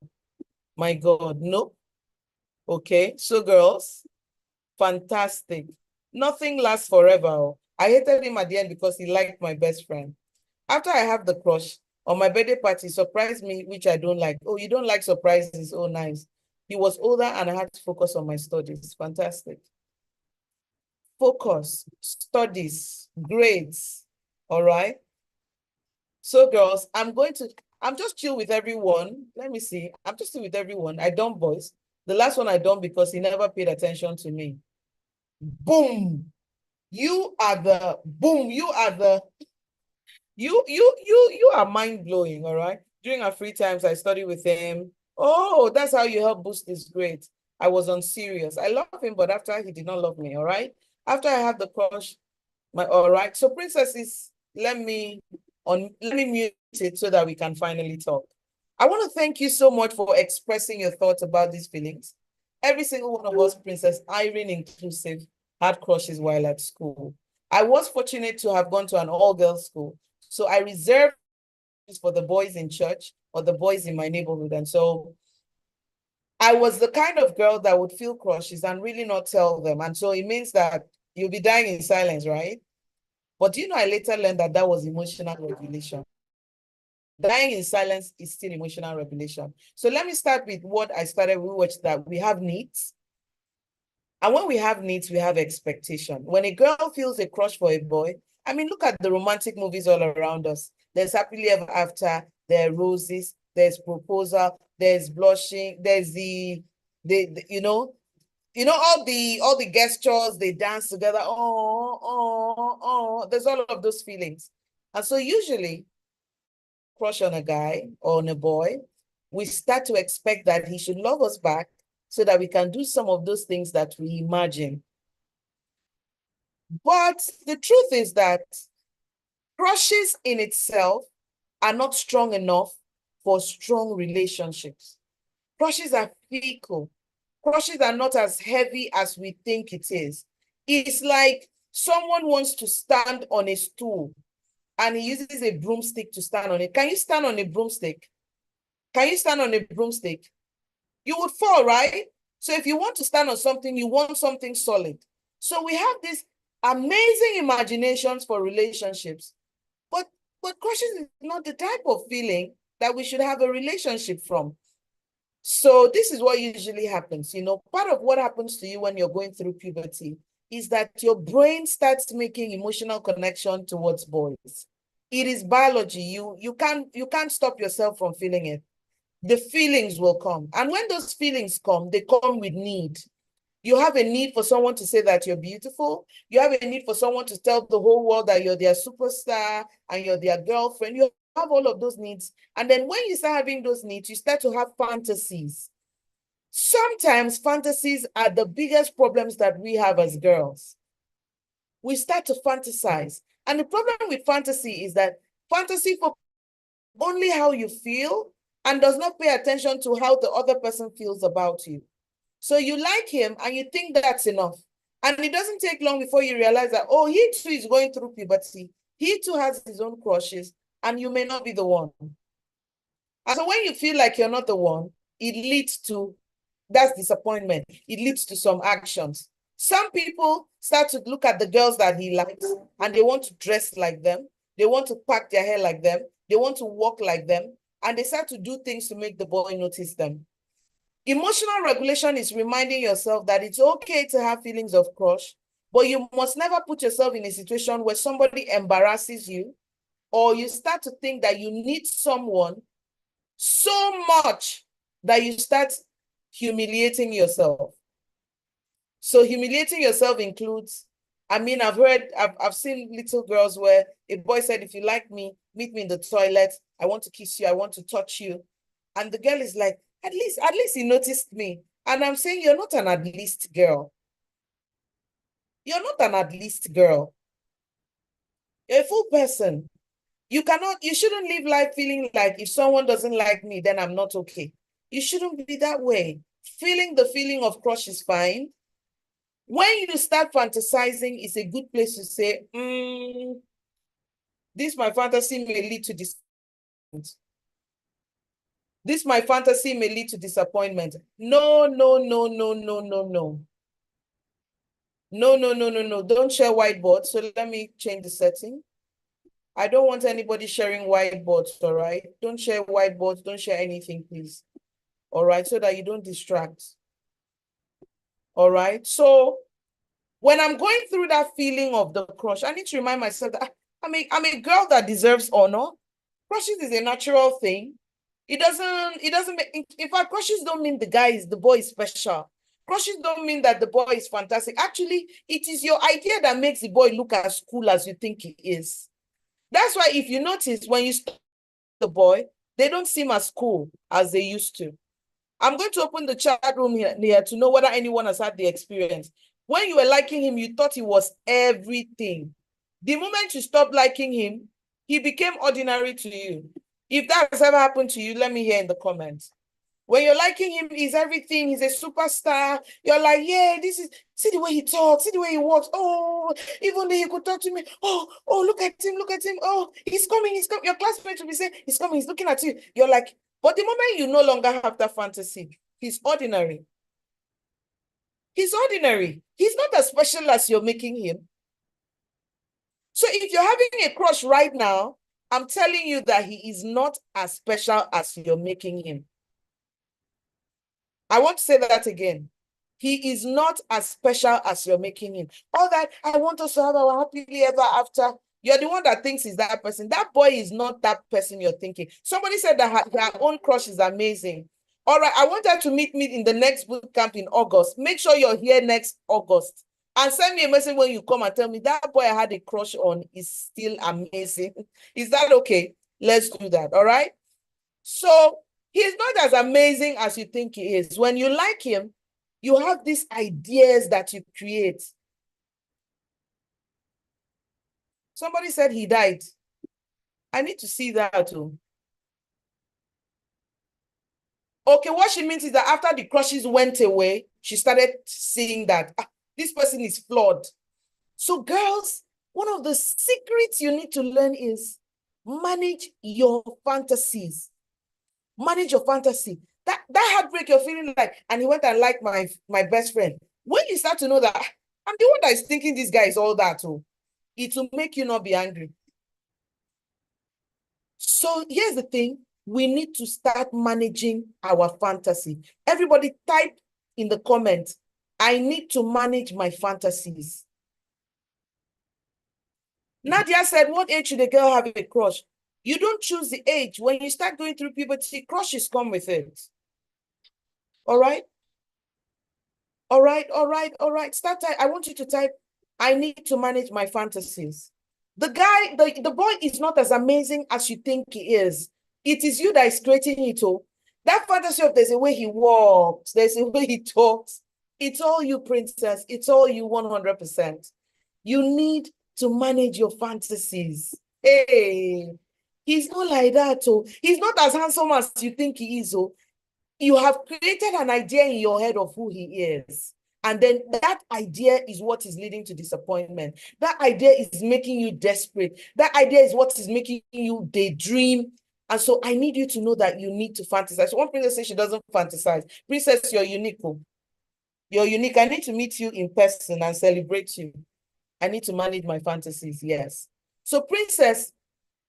My God, no. Okay, so girls, fantastic. Nothing lasts forever. I hated him at the end because he liked my best friend. After I have the crush, on my birthday party, surprised me, which I don't like. Oh, you don't like surprises? Oh, nice. He was older and I had to focus on my studies. Fantastic. Focus, studies, grades. All right. So girls, I'm just chill with everyone. Let me see. I'm just chill with everyone. I don't boys. The last one I don't because he never paid attention to me. Boom. You are the boom. You are mind-blowing, all right? During our free times, I study with him. Oh, that's how you help boost his grades. I was unserious. I love him, but after he did not love me, all right? After I had the crush, all right. So princesses, let me mute it so that we can finally talk. I want to thank you so much for expressing your thoughts about these feelings. Every single one of us, Princess Irene inclusive, had crushes while at school. I was fortunate to have gone to an all-girls school, so I reserved for the boys in church or the boys in my neighborhood. And so I was the kind of girl that would feel crushes and really not tell them. And so it means that you'll be dying in silence, right? But do you know, I later learned that that was emotional regulation. Dying in silence is still emotional regulation. So let me start with what I started with, that we have needs. And when we have needs, we have expectation. When a girl feels a crush for a boy, I mean, look at the romantic movies all around us. There's happily ever after, there are roses, there's proposal, there's blushing, there's all the gestures, they dance together. Oh, there's all of those feelings. And so usually, crush on a guy or on a boy, we start to expect that he should love us back so that we can do some of those things that we imagine. But the truth is that crushes in itself are not strong enough for strong relationships. Crushes are fickle. Crushes are not as heavy as we think it is. It's like someone wants to stand on a stool and he uses a broomstick to stand on it. Can you stand on a broomstick? Can you stand on a broomstick? You would fall, right? So if you want to stand on something, you want something solid. So we have these amazing imaginations for relationships, but crushes is not the type of feeling that we should have a relationship from. So this is what usually happens. Part of what happens to you when you're going through puberty is that your brain starts making emotional connection towards boys. It is biology. You can't stop yourself from feeling it. The feelings will come. And when those feelings come, they come with need. You have a need for someone to say that you're beautiful. You have a need for someone to tell the whole world that you're their superstar and you're their girlfriend. You have all of those needs. And then when you start having those needs, you start to have fantasies. Sometimes fantasies are the biggest problems that we have as girls. We start to fantasize. And the problem with fantasy is that fantasy for only how you feel and does not pay attention to how the other person feels about you. So you like him and you think that's enough. And it doesn't take long before you realize that, oh, he too is going through puberty. He too has his own crushes and you may not be the one. And so when you feel like you're not the one, it leads to, that's disappointment. It leads to some actions. Some people start to look at the girls that he likes and they want to dress like them. They want to pack their hair like them. They want to walk like them. And they start to do things to make the boy notice them. Emotional regulation is reminding yourself that it's okay to have feelings of crush, but you must never put yourself in a situation where somebody embarrasses you, or you start to think that you need someone so much that you start humiliating yourself. So humiliating yourself includes, I've seen little girls where a boy said, if you like me, meet me in the toilet. I want to kiss you. I want to touch you. And the girl is like, at least he noticed me. And I'm saying, you're not an at least girl. You're not an at least girl. You're a full person. You shouldn't live life feeling like if someone doesn't like me, then I'm not okay. You shouldn't be that way. Feeling the feeling of crush is fine. When you start fantasizing, it's a good place to say, this my fantasy may lead to disappointment. This my fantasy may lead to disappointment. No, no, no, no, no, no, no. No, no, no, no, no. Don't share whiteboard. So let me change the setting. I don't want anybody sharing whiteboards, all right? Don't share whiteboards. Don't share anything, please. All right? So that you don't distract. All right? So when I'm going through that feeling of the crush, I need to remind myself that I'm a girl that deserves honor. Crushes is a natural thing. It doesn't make, in fact, crushes don't mean the boy is special. Crushes don't mean that the boy is fantastic. Actually, it is your idea that makes the boy look as cool as you think he is. That's why if you notice, when you start the boy, they don't seem as cool as they used to. I'm going to open the chat room here to know whether anyone has had the experience. When you were liking him, you thought he was everything. The moment you stopped liking him, he became ordinary to you. If that has ever happened to you, let me hear in the comments. When you're liking him, he's everything. He's a superstar. You're like, yeah, see the way he talks, see the way he walks. Oh, even though he could talk to me. Oh, look at him. Oh, he's coming. Your classmate will be saying, he's coming, he's looking at you. You're like, but the moment you no longer have that fantasy, he's ordinary. He's ordinary. He's not as special as you're making him. So if you're having a crush right now, I'm telling you that he is not as special as you're making him. I want to say that again. He is not as special as you're making him. All that, I want us to have our happily ever after. You're the one that thinks is that person. That boy is not that person you're thinking. Somebody said that her own crush is amazing. All right, I want her to meet me in the next boot camp in August. Make sure you're here next August. And send me a message when you come and tell me that boy I had a crush on is still amazing. Is that okay? Let's do that, all right? So he's not as amazing as you think he is. When you like him, you have these ideas that you create. Somebody said he died. I need to see that too. Okay, what she means is that after the crushes went away, she started seeing that this person is flawed. So girls, one of the secrets you need to learn is manage your fantasies. Manage your fantasy. That heartbreak you're feeling like, and he went and liked my best friend. When you start to know that I'm the one that is thinking this guy is all that too, it will make you not be angry. So here's the thing. We need to start managing our fantasy. Everybody type in the comments, I need to manage my fantasies. Nadia said, what age should a girl have a crush? You don't choose the age. When you start going through puberty, crushes come with it. All right? All right. I want you to type, I need to manage my fantasies. The boy is not as amazing as you think he is. It is you that is creating it all. That fantasy of there's a way he walks, there's a way he talks. It's all you, princess. It's all you 100%. You need to manage your fantasies. Hey, he's not like that. Oh, he's not as handsome as you think he is. Oh, you have created an idea in your head of who he is. And then that idea is what is leading to disappointment. That idea is making you desperate. That idea is what is making you daydream. And so I need you to know that you need to fantasize. One princess says she doesn't fantasize. Princess, you're unique. You're unique. I need to meet you in person and celebrate you. I need to manage my fantasies. Yes. So Princess,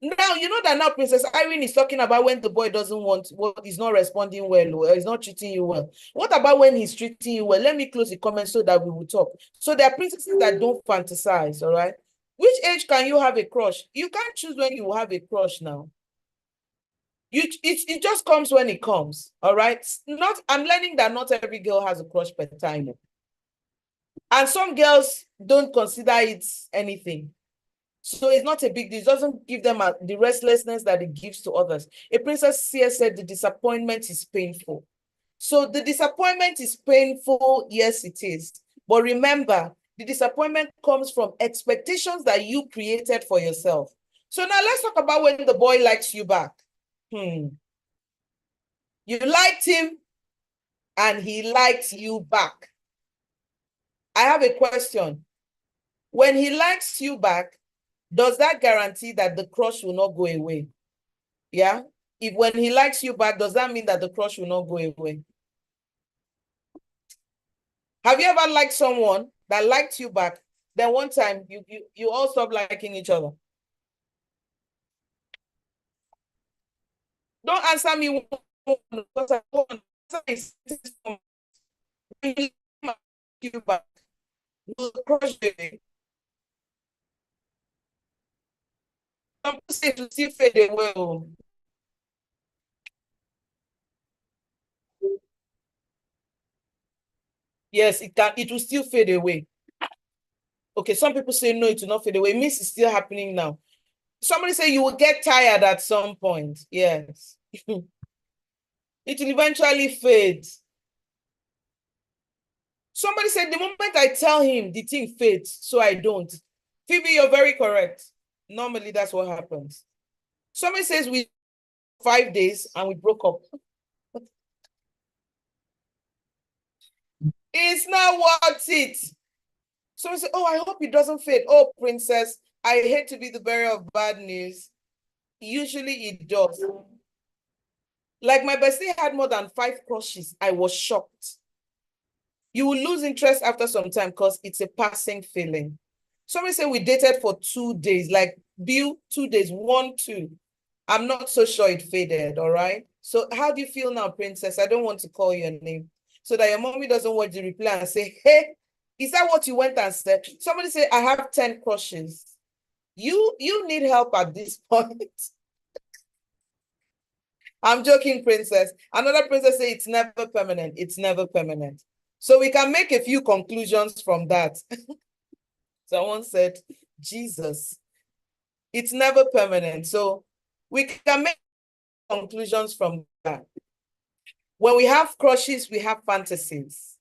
now you know that now Princess Irene is talking about when the boy doesn't want, what is not responding well, or is not treating you well. What about when he's treating you well? Let me close the comment so that we will talk. So there are princesses that don't fantasize, all right? Which age can you have a crush? You can't choose when you will have a crush now. It just comes when it comes, all right? I'm learning that not every girl has a crush per time. And some girls don't consider it anything. So it's not a big deal. It doesn't give them the restlessness that it gives to others. A princess here said the disappointment is painful. So the disappointment is painful. Yes, it is. But remember, the disappointment comes from expectations that you created for yourself. So now let's talk about when the boy likes you back. You liked him and he liked you back. I have a question. When he likes you back, does that guarantee that the crush will not go away? Yeah? If when he likes you back, does that mean that the crush will not go away? Have you ever liked someone that liked you back, then one time you all stop liking each other? Don't answer me because I want you back. Will the crush go away? Some people say to still fade away. Yes, it will still fade away. Okay, some people say no, it will not fade away. It means it's still happening now. Somebody say you will get tired at some point. Yes. It will eventually fade. Somebody said the moment I tell him, the thing fades, so I don't. Phoebe, you're very correct. Normally, that's what happens. Somebody says we 5 days and we broke up. It's not worth it. Someone said, oh, I hope it doesn't fade. Oh, princess, I hate to be the bearer of bad news. Usually it does. Like my bestie had more than 5 crushes. I was shocked. You will lose interest after some time because it's a passing feeling. Somebody said we dated for 2 days, like Bill, 2 days, 1, 2. I'm not so sure it faded, all right? So how do you feel now, princess? I don't want to call your name so that your mommy doesn't watch the reply and say, hey, is that what you went and said? Somebody say, I have 10 crushes. You need help at this point. I'm joking, princess. Another princess say it's never permanent. It's never permanent. So we can make a few conclusions from that. Someone said, Jesus, it's never permanent. So we can make conclusions from that. When we have crushes, we have fantasies.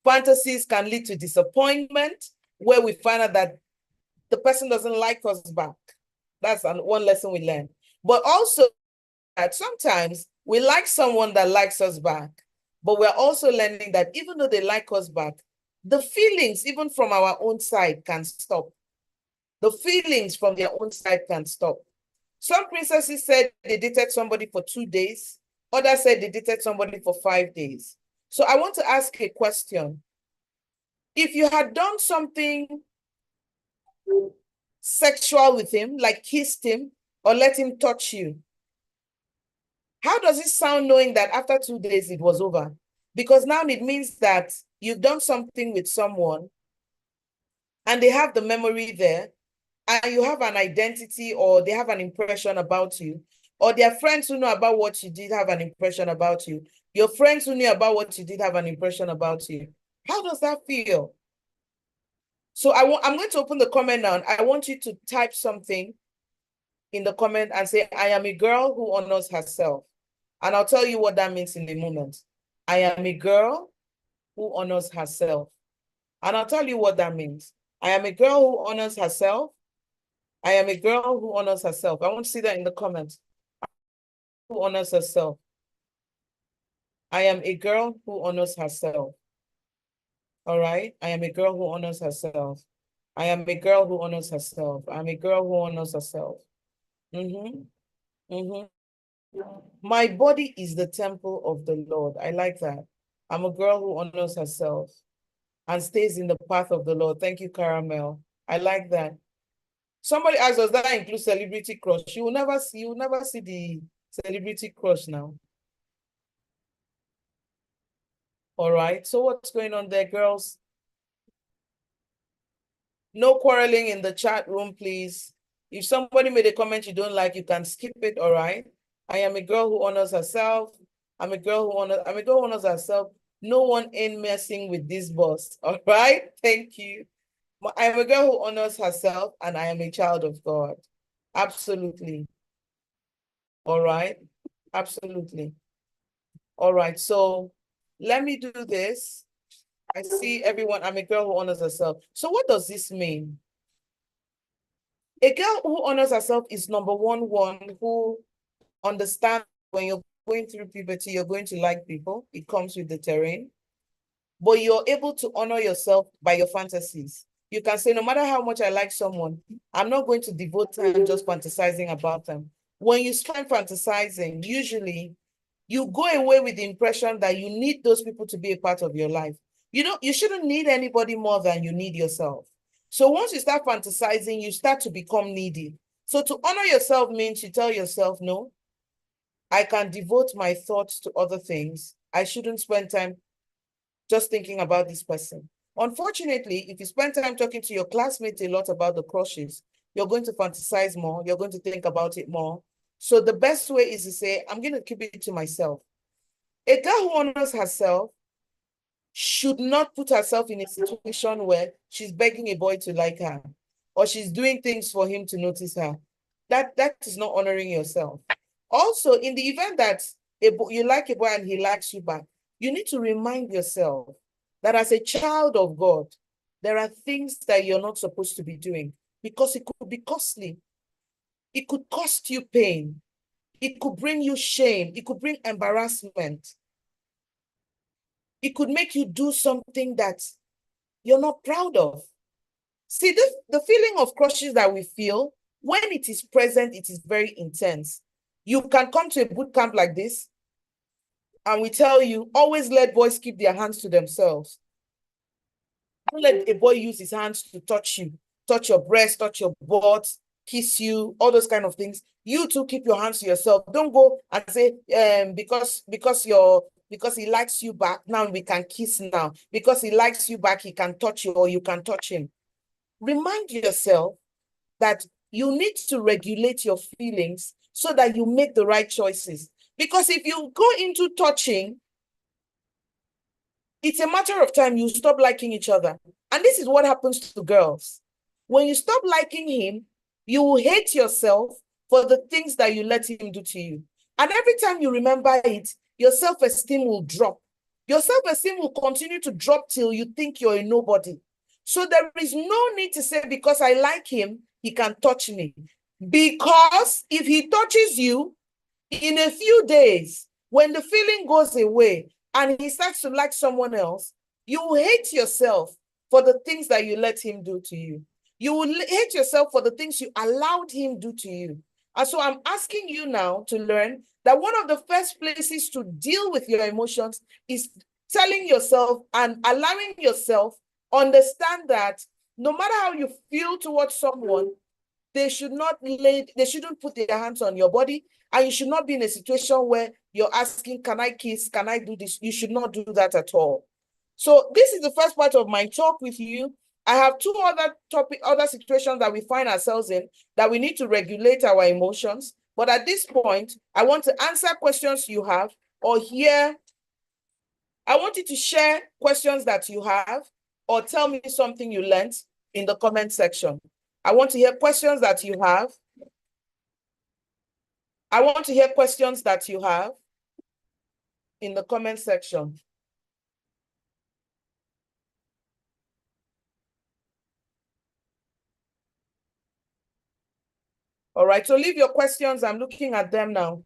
Fantasies can lead to disappointment, where we find out that the person doesn't like us back. That's one lesson we learn. But also that sometimes we like someone that likes us back, but we're also learning that even though they like us back, the feelings, even from our own side, can stop. The feelings from their own side can stop. Some princesses said they dated somebody for 2 days. Others said they dated somebody for 5 days. So I want to ask a question. If you had done something sexual with him, like kissed him or let him touch you, how does it sound knowing that after 2 days it was over? Because now it means that you've done something with someone and they have the memory there, and you have an identity or they have an impression about you, or their friends who know about what you did have an impression about you. Your friends who knew about what you did have an impression about you. How does that feel? So I'm going to open the comment now. And I want you to type something in the comment and say, I am a girl who honors herself. And I'll tell you what that means in a moment. I am a girl who honors herself. And I'll tell you what that means. I am a girl who honors herself. I am a girl who honors herself. I want to see that in the comments. Who honors herself. I am a girl who honors herself. All right. I am a girl who honors herself. I am a girl who honors herself. I'm a girl who honors herself. My body is the temple of the Lord. I like that. I'm a girl who honors herself. and stays in the path of the Lord. Thank you, Caramel. I like that. Somebody asked, does that include celebrity crush? You will never see the celebrity crush now. All right. So what's going on there, girls? No quarreling in the chat room, please. If somebody made a comment you don't like, you can skip it, all right? I am a girl who honors herself. I'm a girl who honors herself. No one ain't messing with this boss, all right? Thank you. I am a girl who honors herself, and I am a child of God. Absolutely. All right? Absolutely. All right, so let me do this. I see everyone. I'm a girl who honors herself. So what does this mean? A girl who honors herself is number one who understands when you're going through puberty, you're going to like people. It comes with the terrain. But you're able to honor yourself by your fantasies. You can say, no matter how much I like someone, I'm not going to devote time just fantasizing about them. When you spend fantasizing, usually you go away with the impression that you need those people to be a part of your life. You shouldn't need anybody more than you need yourself. So once you start fantasizing, you start to become needy. So to honor yourself means you tell yourself, no, I can devote my thoughts to other things. I shouldn't spend time just thinking about this person. Unfortunately, if you spend time talking to your classmates a lot about the crushes, you're going to fantasize more, you're going to think about it more. So the best way is to say, I'm going to keep it to myself. A girl who honors herself should not put herself in a situation where she's begging a boy to like her, or she's doing things for him to notice her. That is not honoring yourself. Also, in the event that you like a boy and he likes you back, you need to remind yourself that as a child of God, there are things that you're not supposed to be doing because it could be costly. It could cost you pain. It could bring you shame. It could bring embarrassment. It could make you do something that you're not proud of. See, the feeling of crushes that we feel, when it is present, it is very intense. You can come to a boot camp like this, and we tell you, always let boys keep their hands to themselves. Don't let a boy use his hands to touch you, touch your breast, touch your butt, kiss you, all those kind of things. You too keep your hands to yourself. Don't go and say, because he likes you back, now we can kiss now. Because he likes you back, he can touch you or you can touch him. Remind yourself that you need to regulate your feelings so that you make the right choices. Because if you go into touching, it's a matter of time you stop liking each other. And this is what happens to girls. When you stop liking him, you will hate yourself for the things that you let him do to you. And every time you remember it, your self-esteem will drop. Your self-esteem will continue to drop till you think you're a nobody. So there is no need to say, because I like him, he can touch me. Because if he touches you, in a few days, when the feeling goes away and he starts to like someone else, you will hate yourself for the things that you let him do to you. You will hate yourself for the things you allowed him do to you. And so I'm asking you now to learn that one of the first places to deal with your emotions is telling yourself and allowing yourself understand that no matter how you feel towards someone, they shouldn't put their hands on your body, and you should not be in a situation where you're asking, can I kiss? Can I do this? You should not do that at all. So this is the first part of my talk with you. I have two other situations that we find ourselves in that we need to regulate our emotions. But at this point, I want to answer questions you have or hear. I want you to share questions that you have or tell me something you learned in the comment section. I want to hear questions that you have. I want to hear questions that you have in the comment section. All right, so leave your questions. I'm looking at them now.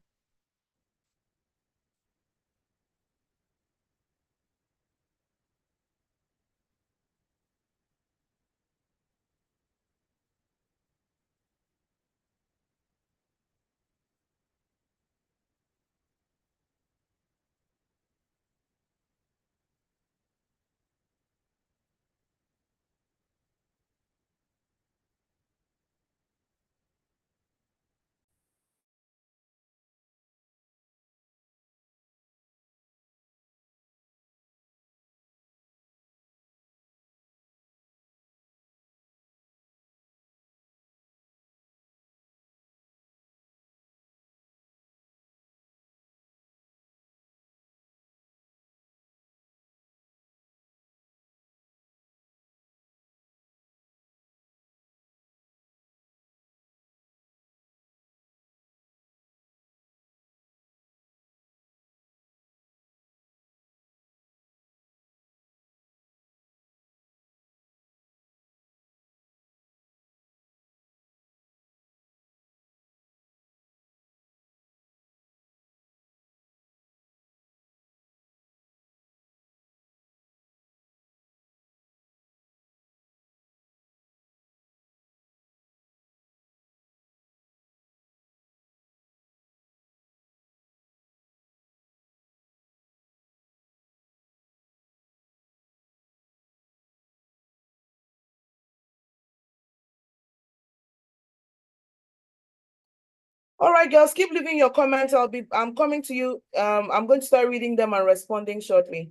All right, girls, keep leaving your comments. I'm coming to you. I'm going to start reading them and responding shortly.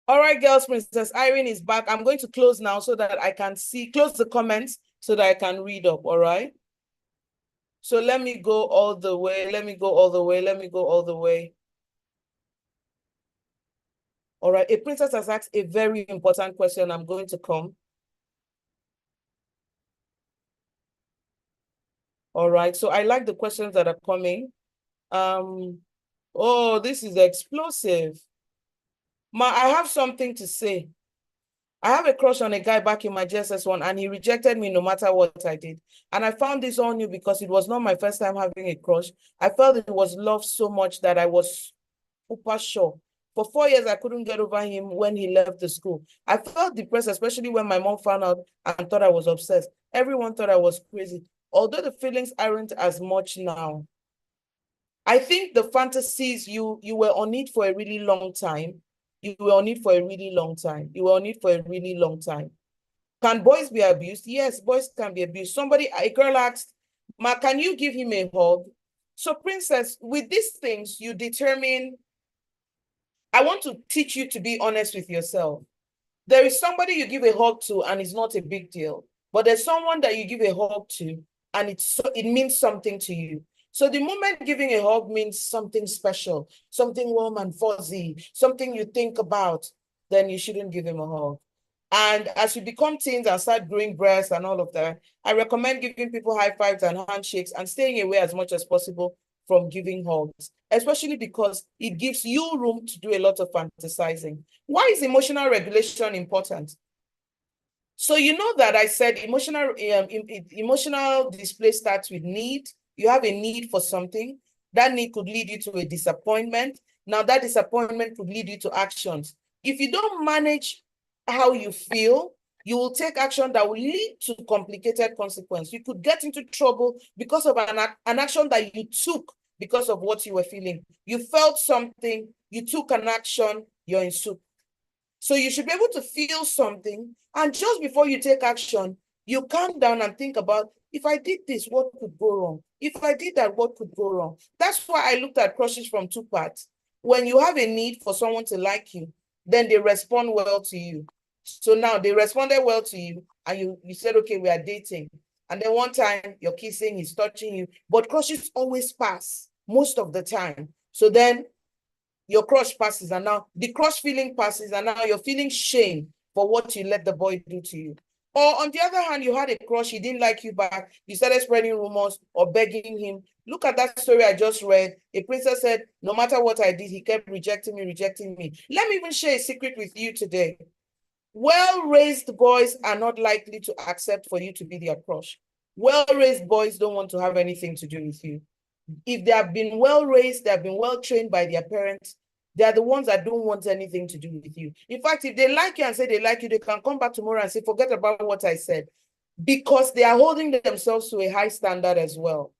All right, girls, Princess Irene is back. I'm going to close now so that I can close the comments so that I can read up, all right? So let me go all the way. Let me go all the way. Let me go all the way. All right, a princess has asked a very important question. I'm going to come. All right, so I like the questions that are coming. Oh, this is explosive. I have something to say. I have a crush on a guy back in my JSS1 and he rejected me no matter what I did. And I found this all new because it was not my first time having a crush. I felt it was love so much that I was super sure. For 4 years, I couldn't get over him when he left the school. I felt depressed, especially when my mom found out and thought I was obsessed. Everyone thought I was crazy, although the feelings aren't as much now. I think the fantasies, you were on it for a really long time. You were on it for a really long time. You were on it for a really long time. Can boys be abused? Yes, boys can be abused. A girl asked, Ma, can you give him a hug? So, Princess, with these things, you determine, I want to teach you to be honest with yourself. There is somebody you give a hug to and it's not a big deal, but there's someone that you give a hug to and it means something to you. So the moment giving a hug means something special, something warm and fuzzy, something you think about, then you shouldn't give him a hug. And as you become teens and start growing breasts and all of that, I recommend giving people high fives and handshakes and staying away as much as possible from giving hugs, especially because it gives you room to do a lot of fantasizing. Why is emotional regulation important? So you know that I said emotional display starts with need. You have a need for something. That need could lead you to a disappointment. Now that disappointment could lead you to actions. If you don't manage how you feel, you will take action that will lead to complicated consequence. You could get into trouble because of an action that you took because of what you were feeling. You felt something, you took an action, you're in soup. So you should be able to feel something, and just before you take action, you calm down and think about, if I did this, what could go wrong? If I did that, what could go wrong? That's why I looked at crushes from two parts. When you have a need for someone to like you, then they respond well to you. So now they responded well to you, and you said, okay, we are dating. And then one time you're kissing, he's touching you, but crushes always pass most of the time. So then your crush passes, and now the crush feeling passes, and now you're feeling shame for what you let the boy do to you. Or on the other hand, you had a crush, he didn't like you back, you started spreading rumors or begging him. Look at that story I just read. A princess said, no matter what I did, he kept rejecting me, rejecting me. Let me even share a secret with you today. Well-raised boys are not likely to accept for you to be their crush. Well-raised boys don't want to have anything to do with you. If they have been well-raised, they have been well-trained by their parents, they are the ones that don't want anything to do with you. In fact, if they like you and say they like you, they can come back tomorrow and say, forget about what I said, because they are holding themselves to a high standard as well.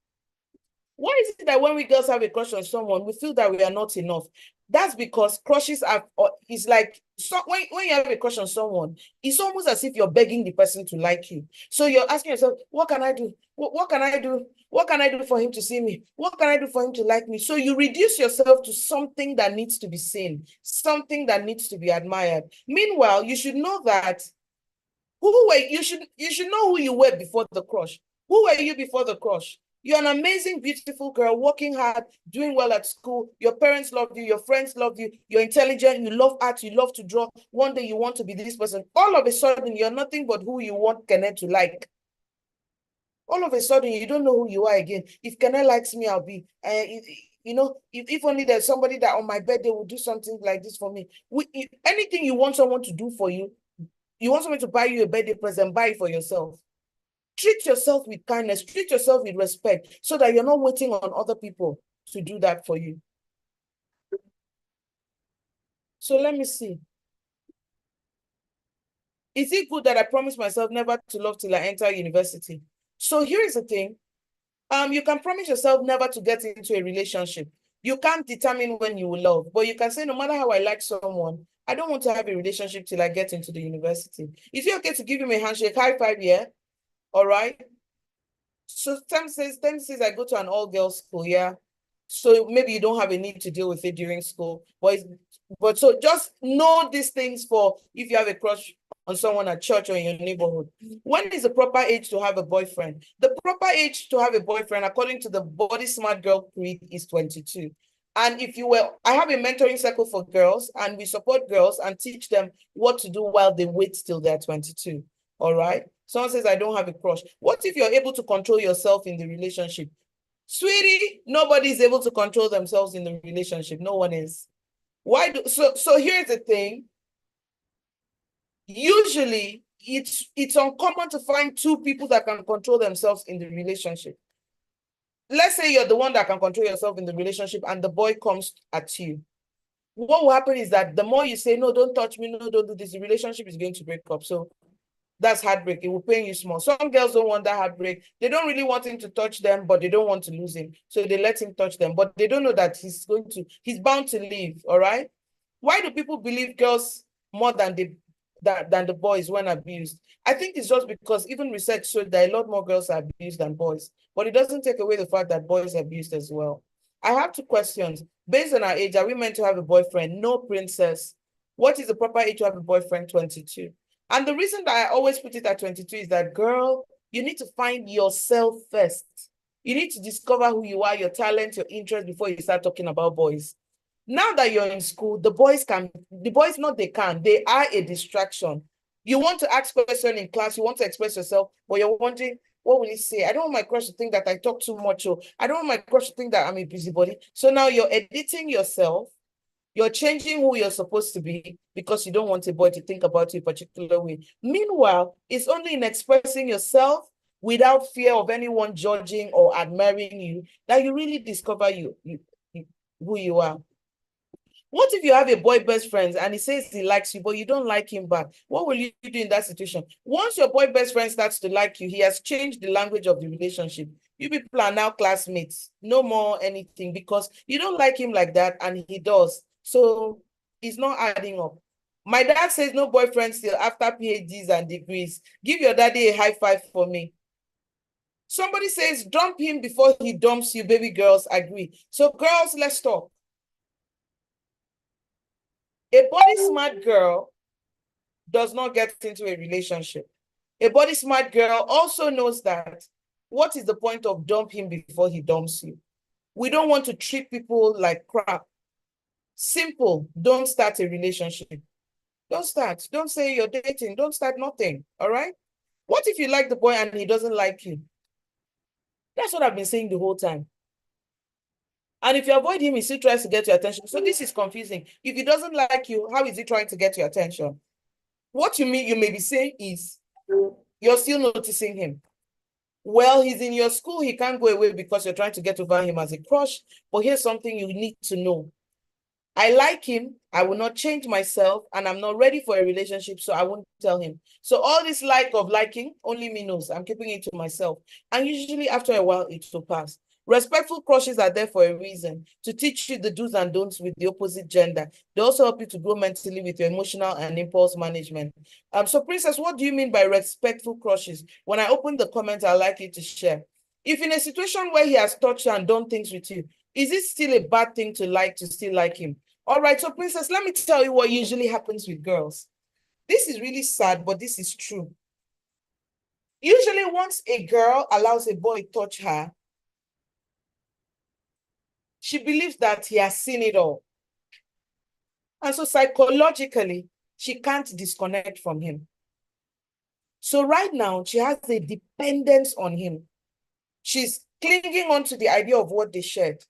Why is it that when we girls have a crush on someone, we feel that we are not enough? That's because crushes are, it's like, so when you have a crush on someone, it's almost as if you're begging the person to like you. So you're asking yourself, what can I do? What can I do? What can I do for him to see me? What can I do for him to like me? So you reduce yourself to something that needs to be seen, something that needs to be admired. Meanwhile, you should know that you should know who you were before the crush. Who were you before the crush? You're an amazing, beautiful girl, working hard, doing well at school. Your parents love you, your friends love you, you're intelligent, you love art, you love to draw. One day you want to be this person. All of a sudden, you're nothing but who you want Kenneth to like. All of a sudden, you don't know who you are again. If Kenneth likes me, I'll be, if only there's somebody that on my birthday will do something like this for me. Anything you want someone to do for you, you want someone to buy you a birthday present, buy it for yourself. Treat yourself with kindness, treat yourself with respect, so that you're not waiting on other people to do that for you. So let me see. Is it good that I promise myself never to love till I enter university? So here is the thing. You can promise yourself never to get into a relationship. You can't determine when you will love, but you can say, no matter how I like someone, I don't want to have a relationship till I get into the university. Is it okay to give him a handshake, high five, yeah? All right. So Tem says I go to an all-girls school, yeah. So maybe you don't have a need to deal with it during school. But so just know these things for if you have a crush on someone at church or in your neighborhood. When is the proper age to have a boyfriend? The proper age to have a boyfriend, according to the Body Smart Girl Creed, is 22. And I have a mentoring circle for girls, and we support girls and teach them what to do while they wait till they're 22. All right. Someone says, I don't have a crush. What if you're able to control yourself in the relationship? Sweetie, nobody is able to control themselves in the relationship. No one is. So here's the thing. Usually, it's uncommon to find two people that can control themselves in the relationship. Let's say you're the one that can control yourself in the relationship and the boy comes at you. What will happen is that the more you say, no, don't touch me, no, don't do this, the relationship is going to break up. So that's heartbreak. It will pain you small. Some girls don't want that heartbreak. They don't really want him to touch them, but they don't want to lose him. So they let him touch them. But they don't know that he's bound to leave. All right. Why do people believe girls more than the boys when abused? I think it's just because even research showed that a lot more girls are abused than boys. But it doesn't take away the fact that boys are abused as well. I have two questions. Based on our age, are we meant to have a boyfriend? No, princess. What is the proper age to have a boyfriend? 22. And the reason that I always put it at 22 is that, girl, you need to find yourself first. You need to discover who you are, your talent, your interest before you start talking about boys. Now that you're in school, they are a distraction. You want to ask questions in class, you want to express yourself, but you're wondering, what will he say? I don't want my crush to think that I talk too much, or I don't want my crush to think that I'm a busybody. So now you're editing yourself. You're changing who you're supposed to be because you don't want a boy to think about you a particular way. Meanwhile, it's only in expressing yourself without fear of anyone judging or admiring you that you really discover who you are. What if you have a boy best friend and he says he likes you, but you don't like him back? What will you do in that situation? Once your boy best friend starts to like you, he has changed the language of the relationship. You people are now classmates, no more anything, because you don't like him like that and he does. So it's not adding up. My dad says no boyfriend still after PhDs and degrees. Give your daddy a high five for me. Somebody says dump him before he dumps you, baby girls agree. So girls, let's talk. A body smart girl does not get into a relationship. A body smart girl also knows that what is the point of dump him before he dumps you? We don't want to treat people like crap. Simple, don't start a relationship. Don't start. Don't say you're dating. Don't start nothing, all right? What if you like the boy and he doesn't like you? That's what I've been saying the whole time. And if you avoid him, he still tries to get your attention. So this is confusing. If he doesn't like you, how is he trying to get your attention? What you may be saying is, you're still noticing him. Well, he's in your school. He can't go away because you're trying to get over him as a crush. But here's something you need to know. I like him. I will not change myself, and I'm not ready for a relationship, so I won't tell him. So all this liking only me knows. I'm keeping it to myself. And usually after a while, it will pass. Respectful crushes are there for a reason, to teach you the do's and don'ts with the opposite gender. They also help you to grow mentally with your emotional and impulse management. So Princess, what do you mean by respectful crushes? When I open the comments, I'd like you to share. If in a situation where he has touched you and done things with you, is it still a bad thing to still like him? All right, so Princess, let me tell you what usually happens with girls. This is really sad, but this is true. Usually once a girl allows a boy to touch her, she believes that he has seen it all. And so psychologically, she can't disconnect from him. So right now, she has a dependence on him. She's clinging on to the idea of what they shared.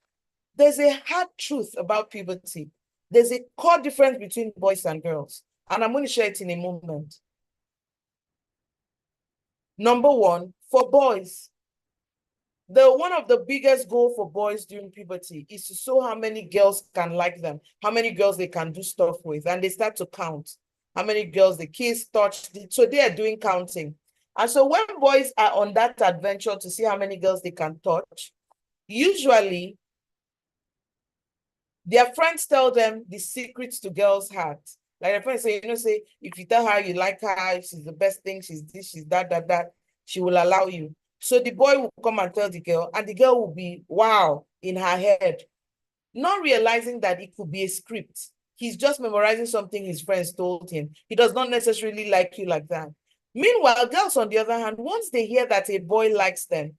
There's a hard truth about puberty. There's a core difference between boys and girls. And I'm going to share it in a moment. Number one, for boys, one of the biggest goals for boys during puberty is to show how many girls can like them, how many girls they can do stuff with, and they start to count how many girls the kids touch. So they are doing counting. And so when boys are on that adventure to see how many girls they can touch, usually their friends tell them the secrets to girls' hearts. Like their friends say, say, if you tell her you like her, she's the best thing, she's this, she's that, she will allow you. So the boy will come and tell the girl, and the girl will be, wow, in her head, not realizing that it could be a script. He's just memorizing something his friends told him. He does not necessarily like you like that. Meanwhile, girls, on the other hand, once they hear that a boy likes them,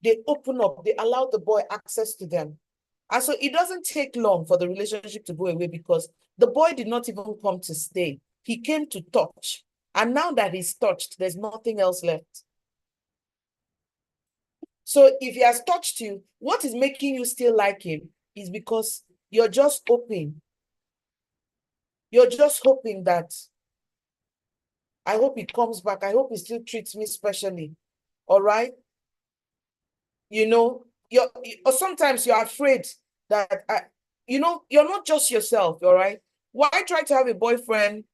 they open up, they allow the boy access to them. And so it doesn't take long for the relationship to go away because the boy did not even come to stay. He came to touch. And now that he's touched, there's nothing else left. So if he has touched you, what is making you still like him is because you're just hoping. You're just hoping that, I hope he comes back. I hope he still treats me specially. All right? Or sometimes you're afraid that, you're not just yourself, all right? Why try to have a boyfriend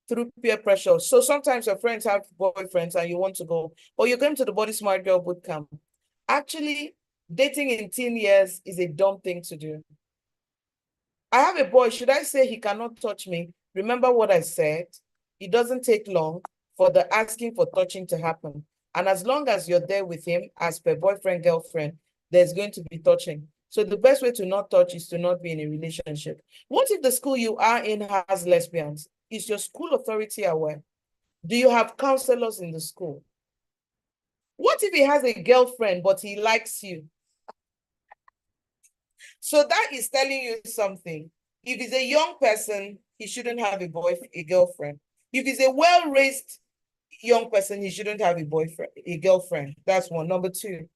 through peer pressure? So sometimes your friends have boyfriends and you want to go, or you're going to the Body Smart Girl Bootcamp. Actually, dating in teen years is a dumb thing to do. I have a boy, should I say he cannot touch me? Remember what I said? It doesn't take long for the asking for touching to happen. And as long as you're there with him, as per boyfriend, girlfriend, there's going to be touching. So the best way to not touch is to not be in a relationship. What if the school you are in has lesbians? Is your school authority aware? Do you have counselors in the school? What if he has a girlfriend, but he likes you? So that is telling you something. If he's a young person, he shouldn't have a girlfriend. If he's a well-raised young person, he shouldn't have a girlfriend. That's one. Number two,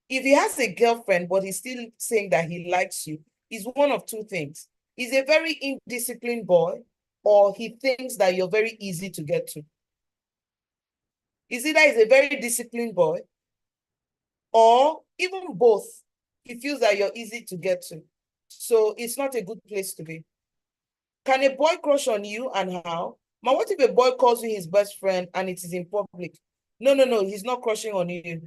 if he has a girlfriend, but he's still saying that he likes you, is one of two things. He's a very indisciplined boy, or he thinks that you're very easy to get to. Is either he's a very disciplined boy, or even both. He feels that you're easy to get to. So it's not a good place to be. Can a boy crush on you, and how? Ma, what if a boy calls you his best friend and it is in public? No, he's not crushing on you.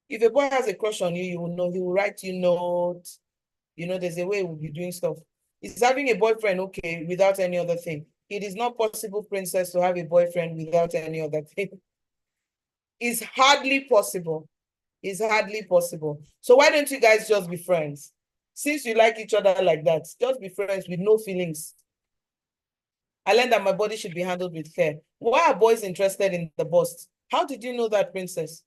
If a boy has a crush on you, you will know. He will write you notes. There's a way he will be doing stuff. Is having a boyfriend okay without any other thing? It is not possible, Princess, to have a boyfriend without any other thing. It's hardly possible. It's hardly possible. So why don't you guys just be friends? Since you like each other like that, just be friends with no feelings. I learned that my body should be handled with care. Why are boys interested in the bust? How did you know that, Princess?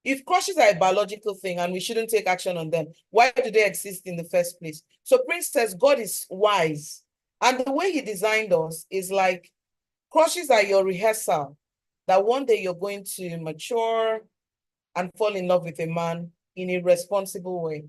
If crushes are a biological thing and we shouldn't take action on them, why do they exist in the first place? So, Princess, God is wise. And the way he designed us is like, crushes are your rehearsal, that one day you're going to mature and fall in love with a man in a responsible way.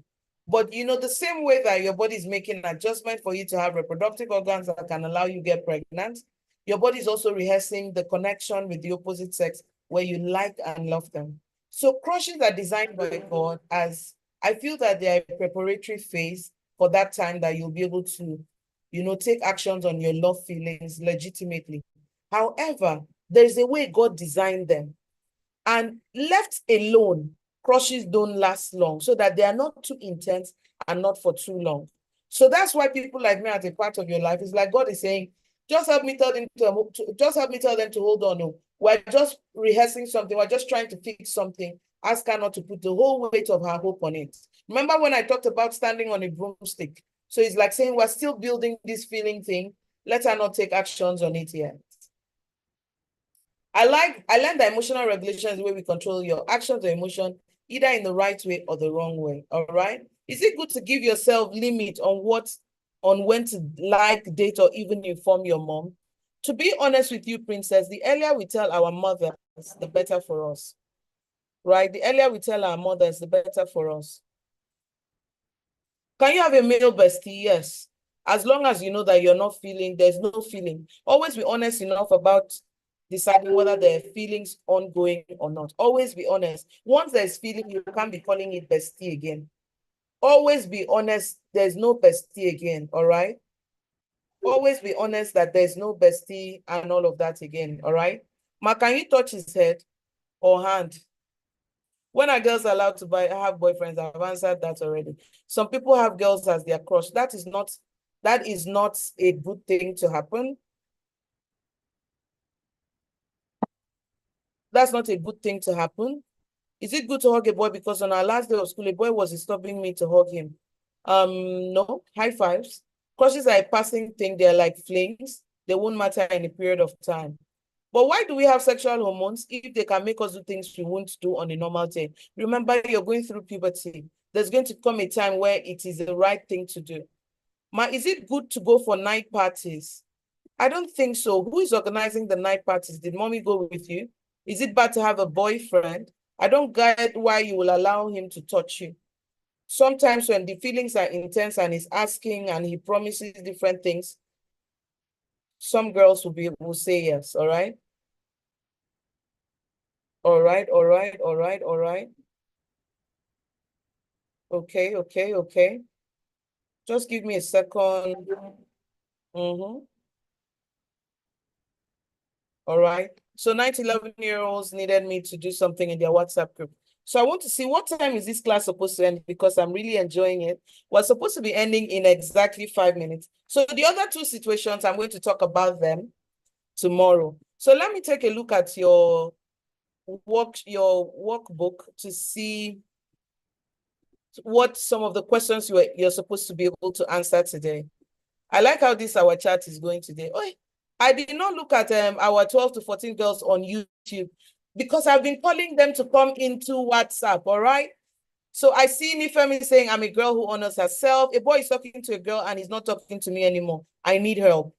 But the same way that your body is making an adjustment for you to have reproductive organs that can allow you to get pregnant, your body is also rehearsing the connection with the opposite sex where you like and love them. So crushes are designed by God as, I feel that they are a preparatory phase for that time that you'll be able to, take actions on your love feelings legitimately. However, there's a way God designed them. And left alone, crushes don't last long, so that they are not too intense and not for too long. So that's why people like me as a part of your life, is like God is saying, just help me tell them just help me tell them to hold on. No, we're just rehearsing something. We're just trying to fix something. Ask her not to put the whole weight of her hope on it. Remember when I talked about standing on a broomstick? So it's like saying we're still building this feeling thing. Let her not take actions on it yet. I learned that emotional regulation is the way we control your actions or emotion, either in the right way or the wrong way. All right. Is it good to give yourself limit on when to like, date, or even inform your mom? To be honest with you, Princess, the earlier we tell our mothers, the better for us. Right? The earlier we tell our mothers, the better for us. Can you have a male bestie? Yes. As long as you know that you're not feeling, there's no feeling. Always be honest enough about deciding whether there are feelings ongoing or not. Always be honest. Once there's feeling, you can't be calling it bestie again. Always be honest, there's no bestie again, all right? Always be honest that there's no bestie and all of that again, all right? Ma, can you touch his head or hand? When are girls allowed to have boyfriends? I've answered that already. Some people have girls as their crush. That is not a good thing to happen. That's not a good thing to happen. Is it good to hug a boy? Because on our last day of school, a boy was disturbing me to hug him. No, high fives. Crushes are a passing thing. They're like flings. They won't matter in a period of time. But why do we have sexual hormones if they can make us do things we won't do on a normal day? Remember, you're going through puberty. There's going to come a time where it is the right thing to do. Ma, is it good to go for night parties? I don't think so. Who is organizing the night parties? Did mommy go with you? Is it bad to have a boyfriend? I don't get why you will allow him to touch you. Sometimes when the feelings are intense and he's asking and he promises different things, some girls will say yes, all right? All right, all right, all right, all right. Okay, okay, okay. Just give me a second. Mm-hmm. All right. So 11-year-olds needed me to do something in their WhatsApp group. So I want to see, what time is this class supposed to end, because I'm really enjoying it. We're supposed to be ending in exactly 5 minutes. So the other two situations, I'm going to talk about them tomorrow. So let me take a look at your workbook to see what some of the questions you're supposed to be able to answer today. I like how our chat is going today. Oh, I did not look at our 12 to 14 girls on YouTube, because I've been calling them to come into WhatsApp, all right? So I see Nifemi saying, I'm a girl who honors herself. A boy is talking to a girl and he's not talking to me anymore. I need help.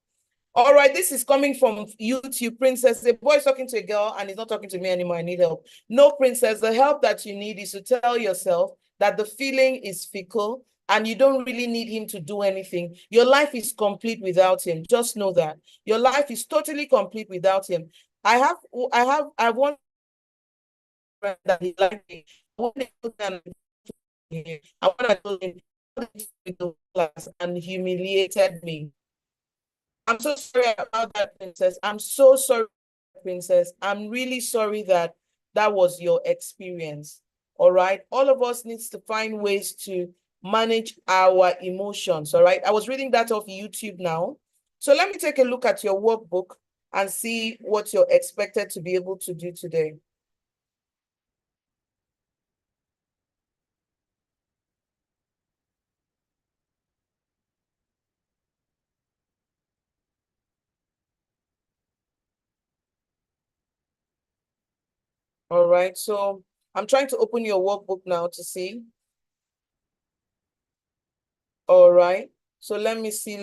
All right, this is coming from YouTube. Princess, a boy is talking to a girl and he's not talking to me anymore. I need help. No, Princess, the help that you need is to tell yourself that the feeling is fickle and you don't really need him to do anything. Your life is complete without him. Just know that. Your life is totally complete without him. I have one friend that he liked me. I want to told him class and humiliated me. I'm so sorry about that, Princess. I'm so sorry, Princess. I'm really sorry that that was your experience. All right. All of us needs to find ways to manage our emotions. All right. I was reading that off YouTube now. So let me take a look at your workbook and see what you're expected to be able to do today. All right. So I'm trying to open your workbook now to see. All right. So let me see.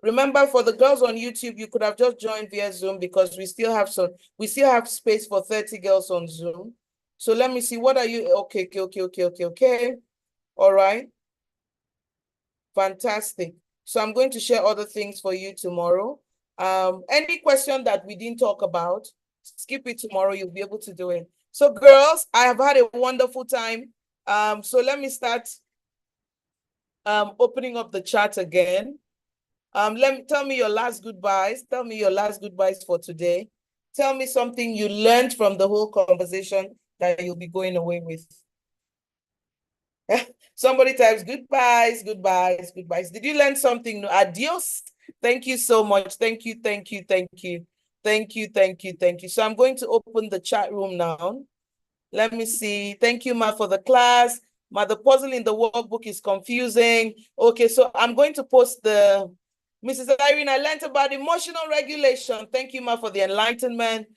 Remember, for the girls on YouTube, you could have just joined via Zoom, because we still have space for 30 girls on Zoom. So let me see. What are you? Okay. All right. Fantastic. So I'm going to share other things for you tomorrow. Any question that we didn't talk about, skip it tomorrow. You'll be able to do it. So girls, I have had a wonderful time. So let me start opening up the chat again. Tell me your last goodbyes. Tell me your last goodbyes for today. Tell me something you learned from the whole conversation that you'll be going away with. Somebody types goodbyes, goodbyes, goodbyes. Did you learn something new? Adios. Thank you so much. Thank you, thank you, thank you. Thank you, thank you, thank you. So I'm going to open the chat room now. Let me see. Thank you, Ma, for the class. Ma, the puzzle in the workbook is confusing. Okay, so I'm going to post the, Mrs. Irene, I learned about emotional regulation. Thank you, Ma, for the enlightenment.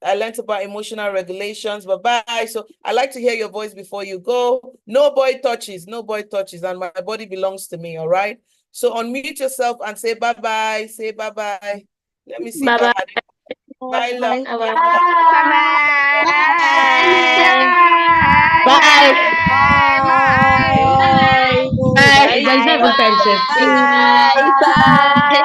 I learned about emotional regulations. Bye-bye. So I like to hear your voice before you go. No boy touches, no boy touches, and my body belongs to me, all right? So unmute yourself and say bye-bye. Say bye-bye. Let me see. Bye-bye. Bye, love. Bye-bye. Bye. Bye. Bye. Bye. Bye. Bye. Bye. Bye.